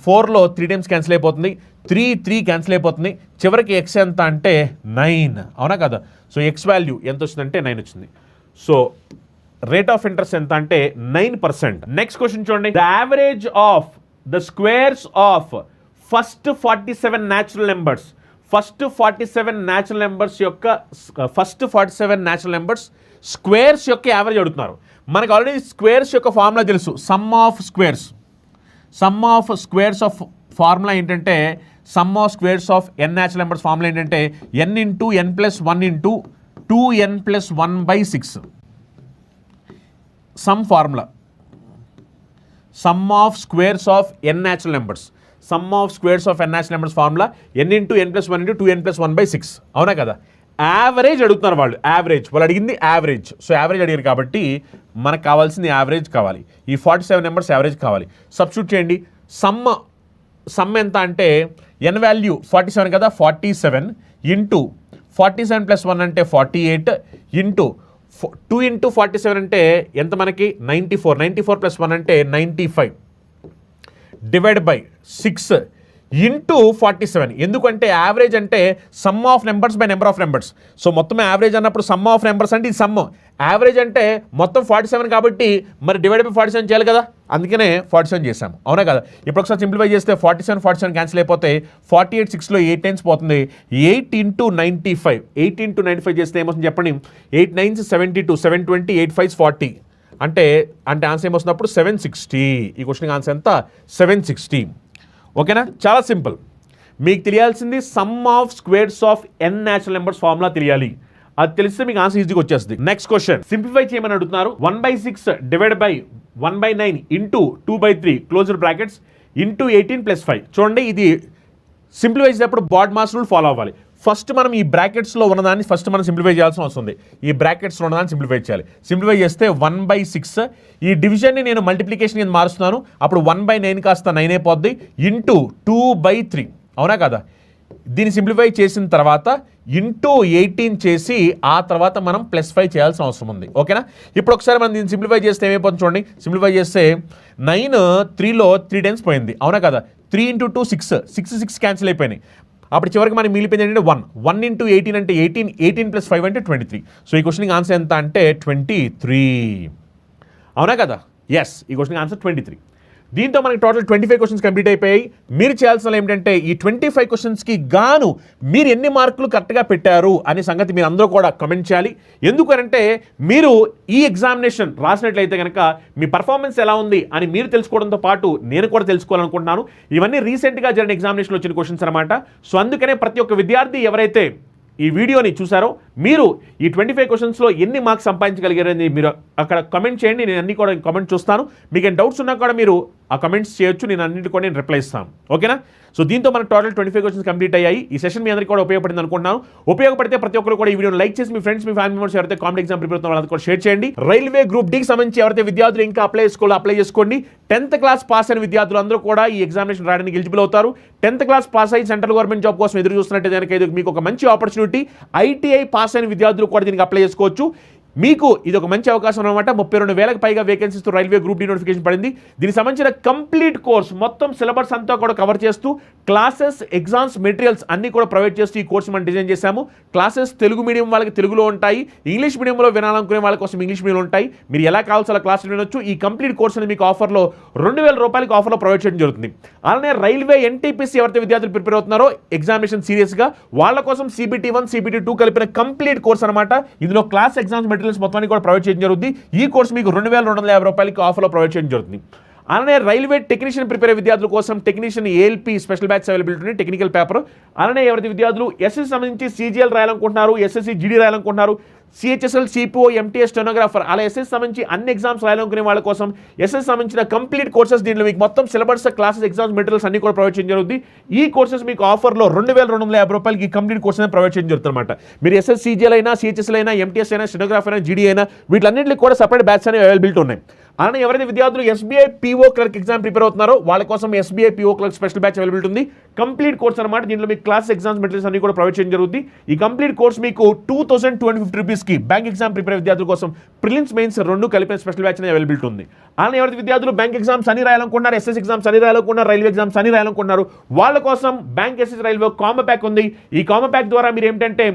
4లో 3 times క్యాన్సిల్ అయిపోతుంది, 3 క్యాన్సిల్ అయిపోతుంది. చివరికి ఎక్స్ ఎంత అంటే 9, అవునా కదా. సో ఎక్స్ వాల్యూ ఎంత వచ్చిందంటే 9 వచ్చింది. సో రేట్ ఆఫ్ ఇంట్రెస్ట్ ఎంత అంటే 9%. నెక్స్ట్ క్వశ్చన్ చూడండి, the average of the squares of first 47 natural numbers. First 47 natural numbers squares యొక్క యావరేజ్ అడుగుతున్నారు. మనకు ఆల్రెడీ స్క్వేర్స్ యొక్క ఫార్ములా తెలుసు, sum of squares of formula ఏంటంటే sum of squares of n natural numbers formula ఏంటంటే n × n+1 × 2n+1/6. Sum formula sum of squares of n natural numbers formula n × n+1 × 2n+1/6, అవునా కదా. యావరేజ్ అడుగుతున్నారు వాళ్ళు అడిగింది యావరేజ్. సో యావరేజ్ అడిగారు కాబట్టి మనకు కావాల్సింది యావరేజ్ కావాలి. ఈ 47 నెంబర్స్ యావరేజ్ కావాలి. సబ్స్టిట్యూట్ చేయండి. సమ్ ఎంత అంటే ఎన్ వాల్యూ 47 కదా, 47 ఇంటూ 47 + 1 అంటే 48 ఇంటూ 2 ఇంటూ 47 అంటే ఎంత మనకి 94. 94 + 1 అంటే 95 డివైడ్ బై 6 ఇంటూ 47. ఎందుకంటే యావరేజ్ అంటే some of numbers by number of numbers. So మొత్తం యావరేజ్ అన్నప్పుడు సమ్ ఆఫ్ నెంబర్స్ అంటే ఇది సమ్. యావరేజ్ అంటే మొత్తం 47 కాబట్టి మరి డివైడ్ బై 47 చేయాలి కదా, అందుకనే 47 చేసాము. అవునా కదా? ఇప్పుడు ఒకసారి సింప్లిఫై చేస్తే 47 క్యాన్సిల్ అయిపోతే 48 6లో 8 టైమ్స్ పోతుంది. 8 ఇంటూ 95 8 ఇంటూ 95 చేస్తే ఏమవుతుంది చెప్పండి. 8 9s 72 720 8 5s 40 అంటే ఆన్సర్ ఏమొస్తుంది అప్పుడు 760. ఈ క్వశ్చన్కి ఆన్సర్ ఎంత 760. ఓకేనా? చాలా సింపుల్. మీకు తెలియాల్సింది sum of squares of n natural numbers formula తెలియాలి. అది తెలిస్తే మీకు ఆన్సర్ ఈజీగా వచ్చేస్తుంది. నెక్స్ట్ క్వశ్చన్ సింప్లిఫై చేయమని అడుగుతున్నారు. 1/6 divide by 1/9 into 2/3 closed brackets into 18 + 5. చూడండి, ఇది సింప్లిఫై చేసేటప్పుడు బాడ్ మాస్ రూల్ ఫాలో అవ్వాలి. ఫస్ట్ మనం ఈ బ్రాకెట్స్లో ఉన్నదాన్ని ఫస్ట్ మనం సింప్లిఫై చేయాల్సిన అవసరం ఉంది. ఈ బ్రాకెట్స్లో ఉన్నదాన్ని సింప్లిఫై చేయాలి. సింప్లిఫై చేస్తే 1/6 ఈ డివిజన్ని నేను మల్టిప్లికేషన్ కింద మారుస్తున్నాను. అప్పుడు 1/9 కాస్త 9 అయిపోద్ది ఇంటూ 2/3. అవునా కదా? దీన్ని సింప్లిఫై చేసిన తర్వాత ఇంటూ 18 చేసి ఆ తర్వాత మనం +5 చేయాల్సిన అవసరం ఉంది. ఓకేనా? ఇప్పుడు ఒకసారి మనం దీన్ని సింప్లిఫై చేస్తే ఏమైపోతుంది చూడండి. సింప్లిఫై చేస్తే 9 3లో 3 టైమ్స్ పోయింది. అవునా కదా? 3 × 2 6 6 క్యాన్సిల్ అయిపోయినాయి. అప్పుడు చివరికి మనకి మిగిలిపోయింది ఏంటంటే 1 ఇంటూ 18 అంటే 18 + 5 అంటే 23. సో ఈ క్వశ్చన్కి ఆన్సర్ ఎంత అంటే 23. అవునా కదా? ఎస్, ఈ క్వశ్చన్కి ఆన్సర్ 23. దీంతో మనకి టోటల్ 25 క్వశ్చన్స్ కంప్లీట్ అయిపోయాయి. మీరు చేయాల్సిన ఏంటంటే ఈ 25 క్వశ్చన్స్కి గాను మీరు ఎన్ని మార్కులు కరెక్ట్గా పెట్టారు అనే సంగతి మీరు అందరూ కూడా కమెంట్ చేయాలి. ఎందుకనంటే మీరు ఈ ఎగ్జామినేషన్ రాసినట్లయితే కనుక మీ పర్ఫార్మెన్స్ ఎలా ఉంది అని మీరు తెలుసుకోవడంతో పాటు నేను కూడా తెలుసుకోవాలనుకుంటున్నాను. ఇవన్నీ రీసెంట్గా జరిగిన ఎగ్జామినేషన్లో వచ్చిన క్వశ్చన్స్ అనమాట. సో అందుకనే ప్రతి ఒక్క విద్యార్థి ఎవరైతే ఈ వీడియోని చూసారో మీరు ఈ 25 క్వశ్చన్స్లో ఎన్ని మార్క్స్ సంపాదించగలిగారని మీరు అక్కడ కమెంట్ చేయండి. నేను అన్ని కూడా కమెంట్ చూస్తాను. మీకు ఏం డౌట్స్ ఉన్నా కూడా మీరు ఆ కమెంట్స్ చేయొచ్చు. నేను అన్నింటి కూడా నేను రిప్లై ఇస్తాను. ఓకేనా? సో దీంతో మనకు టోటల్ 25 క్వశ్చన్స్ కంప్లీట్ అయ్యాయి. ఈ సెషన్ మీ అందరికీ కూడా ఉపయోగపడింది అనుకుంటున్నాను. ఉపయోగపడితే ప్రతి ఒక్కరు కూడా ఈ వీడియోని లైక్ చేసి మీ ఫ్రెండ్స్, మీ ఫ్యామిలీ మెంబర్స్ ఎవరైతే కాంపిటేటివ్ ఎగ్జామ్ ప్రిపేర్ అవుతున్న వాళ్ళకి కూడా షేర్ చేయండి. రైల్వే గ్రూప్ డీకి సంబంధించి ఎవరైతే విద్యార్థులు ఇంకా అప్లై చేసుకోండి. 10th క్లాస్ పాస్ అయిన విద్యార్థులు అందరూ కూడా ఈ ఎగ్జామినేషన్ రాయడానికి ఎలిజిబుల్ అవుతారు. 10th క్లాస్ పాస్ అయ్యి సెంట్రల్ గవర్నమెంట్ జాబ్ కోసం ఎదురు చూస్తున్నట్టు దానికి మీకు ఒక మంచి ఆపర్చునిటీ. ITI పాస్ అయిన విద్యార్థులు కూడా దీనికి అప్లై చేసుకోవచ్చు. మీకు ఇది ఒక మంచి అవకాశం అనమాట. 32,000కి పైగా వేకెన్సీస్తో రైల్వే గ్రూప్ డి నోటిఫికేషన్ పడింది. దీనికి సంబంధించిన కంప్లీట్ కోర్స్ మొత్తం సిలబస్ అంతా కూడా కవర్ చేస్తూ క్లాసెస్, ఎగ్జామ్స్, మెటీరియల్స్ అన్నీ కూడా ప్రొవైడ్ చేస్తూ ఈ కోర్సు మనం డిజైన్ చేశాము. క్లాసెస్ తెలుగు మీడియం వాళ్ళకి తెలుగులో ఉంటాయి, ఇంగ్లీష్ మీడియంలో వినాలనుకునే వాళ్ళ కోసం ఇంగ్లీష్ మీడియంలో ఉంటాయి. మీరు ఎలా కావాల్సి అలా క్లాసులు వినొచ్చు. ఈ కంప్లీట్ కోర్స్ అనేది మీకు ఆఫర్లో 2,000 రూపాయలకి ఆఫర్లో ప్రొవైడ్ చేయడం జరుగుతుంది. అలానే రైల్వే NTPC ఎవరైతే విద్యార్థులు ప్రిపేర్ అవుతున్నారో ఎగ్జామినేషన్ సీరియస్గా వాళ్ళ కోసం CBT 1, CBT 2 కలిపిన కంప్లీట్ కోర్స్ అనమాట. ఇందులో క్లాస్, ఎగ్జామ్స్, మెటీరియల్స్ మొత్తాన్ని కూడా ప్రొవైడ్ చేయడం జరుగుతుంది. ఈ కోర్స్ మీకు 2,250 రూపాయలకి ఆఫర్లో ప్రొవైడ్ చేయడం జరుగుతుంది. అలానే రైల్వే టెక్నీషియన్ ప్రిపేర్ అయ్యే విద్యార్థుల కోసం technician ALP special batch availability ఉంది, టెక్నికల్ పేపర్. అలానే ఎవరైతే విద్యార్థులు SSC సంబంధించి CGL రాయాలనుకుంటున్నారు, SSC GD రాయాలనుకుంటున్నారు, CHSL, CPO, MTS, stenographer అలా SSC సంబంధించి అన్ని ఎగ్జామ్స్ రాయాలనుకునే వాళ్ళ కోసం SSC సంబంధించిన కంప్లీట్ కోర్సెస్ దీంట్లో మీకు మొత్తం సిలబస్, క్లాసెస్, ఎగ్జామ్స్, మెటీరియల్స్ అన్ని కూడా ప్రొవైడ్ చేయడం జరుగుతుంది. ఈ కోర్సెస్ మీకు ఆఫర్లో 2,250 రూపాయలకి కంప్లీట్ కోర్స్ అనేది ప్రొవైడ్ చేయడం జరుగుతుంది అనమాట. మీరు SSC, CGL అయినా, CHSL అయినా, MTS అయినా, స్టెనోగ్రాఫర్ అయినా, GD అయినా వీటిలన్నింటికి కూడా సపరేట్ బ్యాచ్ అనేవి అవైలబిలిటీ ఉన్నాయి. అలానే ఎవరైతే విద్యార్థులు SBI PO clerk exam prepare అవుతున్నారో వాళ్ళ కోసం SBI PO clerk special batch availability ఉంది. కంప్లీట్ కోర్స్ అనమాట. దీంట్లో మీకు క్లాస్, ఎగ్జామ్స్, మెటీరియల్స్ అన్ని కూడా ప్రొవైడ్ చేయడం జరుగుతుంది. ఈ కంప్లీట్ కోర్స్ మీకు 2,250 రూపీస్కి బ్యాంక్ ఎగ్జామ్ ప్రిపేర్ విద్యార్థుల కోసం ప్రిలిమ్స్, మెయిన్స్ 2 కలిపిన స్పెషల్ బ్యాచ్ అనేది అవైలబిలిటీ ఉంది. అలానే ఎవరైతే విద్యార్థులు బ్యాంక్ ఎగ్జామ్స్ అని రాయాలనుకుంటున్నారు, SSC ఎగ్జామ్స్ అని రాయాలనుకుంటున్నారు, రైల్వే ఎగ్జామ్స్ అని రాయాలనుకుంటున్నారు వాళ్ళ కోసం bank, SSC, railway combo pack ఉంది. ఈ కాంబో ప్యాక్ ద్వారా మీరు ఏంటంటే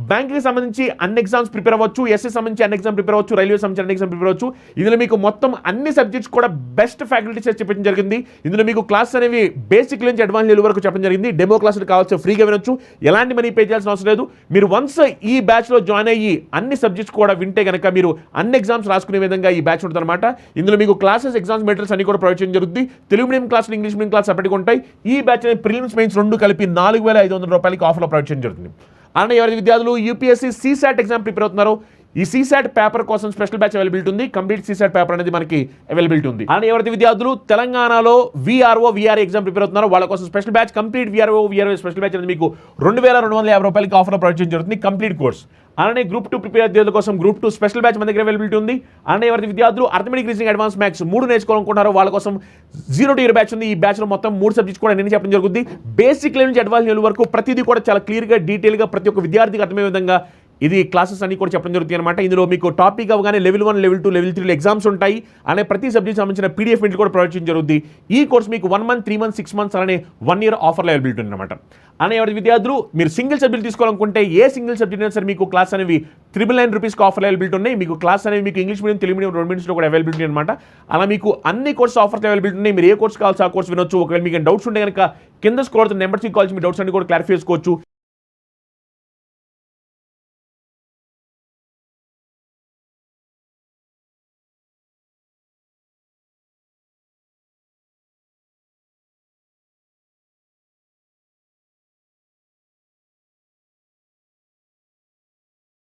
బ్యాంక్కి సంబంధించి అన్ని ఎగ్జామ్స్ ప్రిపేర్ అవ్వచ్చు, SSC సంబంధించి అన్ని ఎగ్జామ్ ప్రిపేర్ అవ్వచ్చు, రైల్వే సంబంధించి అన్ని ఎగ్జామ్ ప్రిపేర్ అవ్వచ్చు. ఇందులో మీకు మొత్తం అన్ని సబ్జెక్ట్స్ కూడా బెస్ట్ ఫ్యాకల్టీస్ చెప్పడం జరిగింది. ఇందులో మీకు క్లాస్ అనేవి బేసిక్ నుంచి అడ్వాన్స్ లెవెల్ వరకు చెప్పడం జరిగింది. డెమో క్లాసులు కావచ్చు, ఫ్రీగా వినొచ్చు, ఎలాంటి మనీ పే చేయాల్సిన అవసరం లేదు. మీరు వన్స్ ఈ బ్యాచ్లో జాయిన్ అయ్యి అన్ని సబ్జెక్ట్స్ కూడా వింటే కనుక మీరు అన్ని ఎగ్జామ్స్ రాసుకునే విధంగా ఈ బ్యాచ్ ఉంటుంది అనమాట. ఇందులో మీకు క్లాసెస్, ఎగ్జామ్స్, మెటీరియల్స్ అన్ని కూడా ప్రొవైడ్ చేయడం జరుగుతుంది. Telugu medium class, English medium class సపరేట్గా ఉంటాయి. ఈ బ్యాచ్ అనేది ప్రిలిమ్స్, మెయిన్స్ 2 కలిపి 4,500 రూపాయలకి ఆఫర్లో ప్రొవైడ్ చేయడం జరుగుతుంది. అలానే ఎవరైతే విద్యార్థులు UPSC CSAT ఎగ్జామ్ ప్రిపేర్ అవుతున్నారో ఈ సీసాట్ పేపర్ కోసం స్పెషల్ బ్యాచ్ అవైలబిలిటీ ఉంది. కంప్లీట్ సీసాట్ పేపర్ అనేది మనకి అవైలబిలిటీ ఉంది. అండ్ ఎవరైతే విద్యార్థులు తెలంగాణలో VRE ఎగ్జామ్ ప్రిపేర్ అవుతున్నారో వాళ్ళ కోసం special batch complete VRE special batch అనేది మీకు 2250 రూపాయలకి ఆఫర్లో ప్రొవైడ్ చేయడం జరుగుతుంది. Complete course. అలానే గ్రూప్ 2 ప్రిపేర్ అభ్యర్థుల కోసం గ్రూప్ 2 స్పెషల్ బ్యాచ్ మన దగ్గర అవైలబిలిటీ ఉంది. అలానే ఎవరైతే విద్యార్థులు అర్థమెటిక్, రీజనింగ్, అడ్వాన్స్ మ్యాథ్స్ 3 నేర్చుకోవాలనుకుంటున్నారో వాళ్ళ కోసం 0 to 2 బ్యాచ్ ఉంది. ఈ బ్యాచ్లో మొత్తం 3 సబ్జెక్ట్స్ కూడా నేను చెప్పడం జరుగుతుంది. బేసిక్ లెవెల్ నుంచి అడ్వాన్స్ లెవెల్ వరకు ప్రతిదీ కూడా చాలా క్లియర్గా, డీటెయిల్గా ప్రతి ఒక్క విద్యార్థికి అర్థమయ్యే విధంగా ఇది క్లాసెస్ అన్ని కూడా చెప్పడం జరుగుతుంది అనమాట. ఇందులో మీకు టాపిక్ అవగానే లెవెల్ 1, లెవెల్ 2, లెవెల్ 3 ఎగ్జామ్స్ ఉంటాయి. అనే ప్రతి సబ్జెక్ట్ సంబంధించిన PDF ఇంటి కూడా ప్రొవైడ్ చేయడం జరుగుతుంది. ఈ కోర్స్ మీకు 1 month, 3 months, 6 months అలానే 1 year ఆఫర్లో అవైలబిలిటీ ఉంది అనమాట. అనే ఎవరి విద్యార్థులు మీరు సింగిల్ సబ్జెక్ట్ తీసుకోవాలనుకుంటే ఏ సింగిల్ సబ్జెక్ట్ అయినా సరే మీకు క్లాస్ అనేవి 999 రూపీస్కి ఆఫర్లో అవైలబిలిటీ ఉన్నాయి. మీకు క్లాస్ అనేవి మీకు ఇంగ్లీష్ మీడియం, తెలుగు మీడియం 2 మీడియంస్లో కూడా అవైలబిలిటీ అనమాట. అలా మీకు అన్ని కోర్స్ ఆఫర్స్ అవైలబిలిటీ ఉన్నాయి. మీరు ఏ కోర్స్ కావాల్సి ఆ కోర్స్ వినొచ్చు. ఒకవేళ మీకు డౌట్స్ ఉంటే కనుక కింద స్క్రోల్ అవుతున్న నెంబర్స్కి కాల్ చేసి మీ డౌట్స్ అన్ని కూడా క్లారిఫై చేసుకోవచ్చు.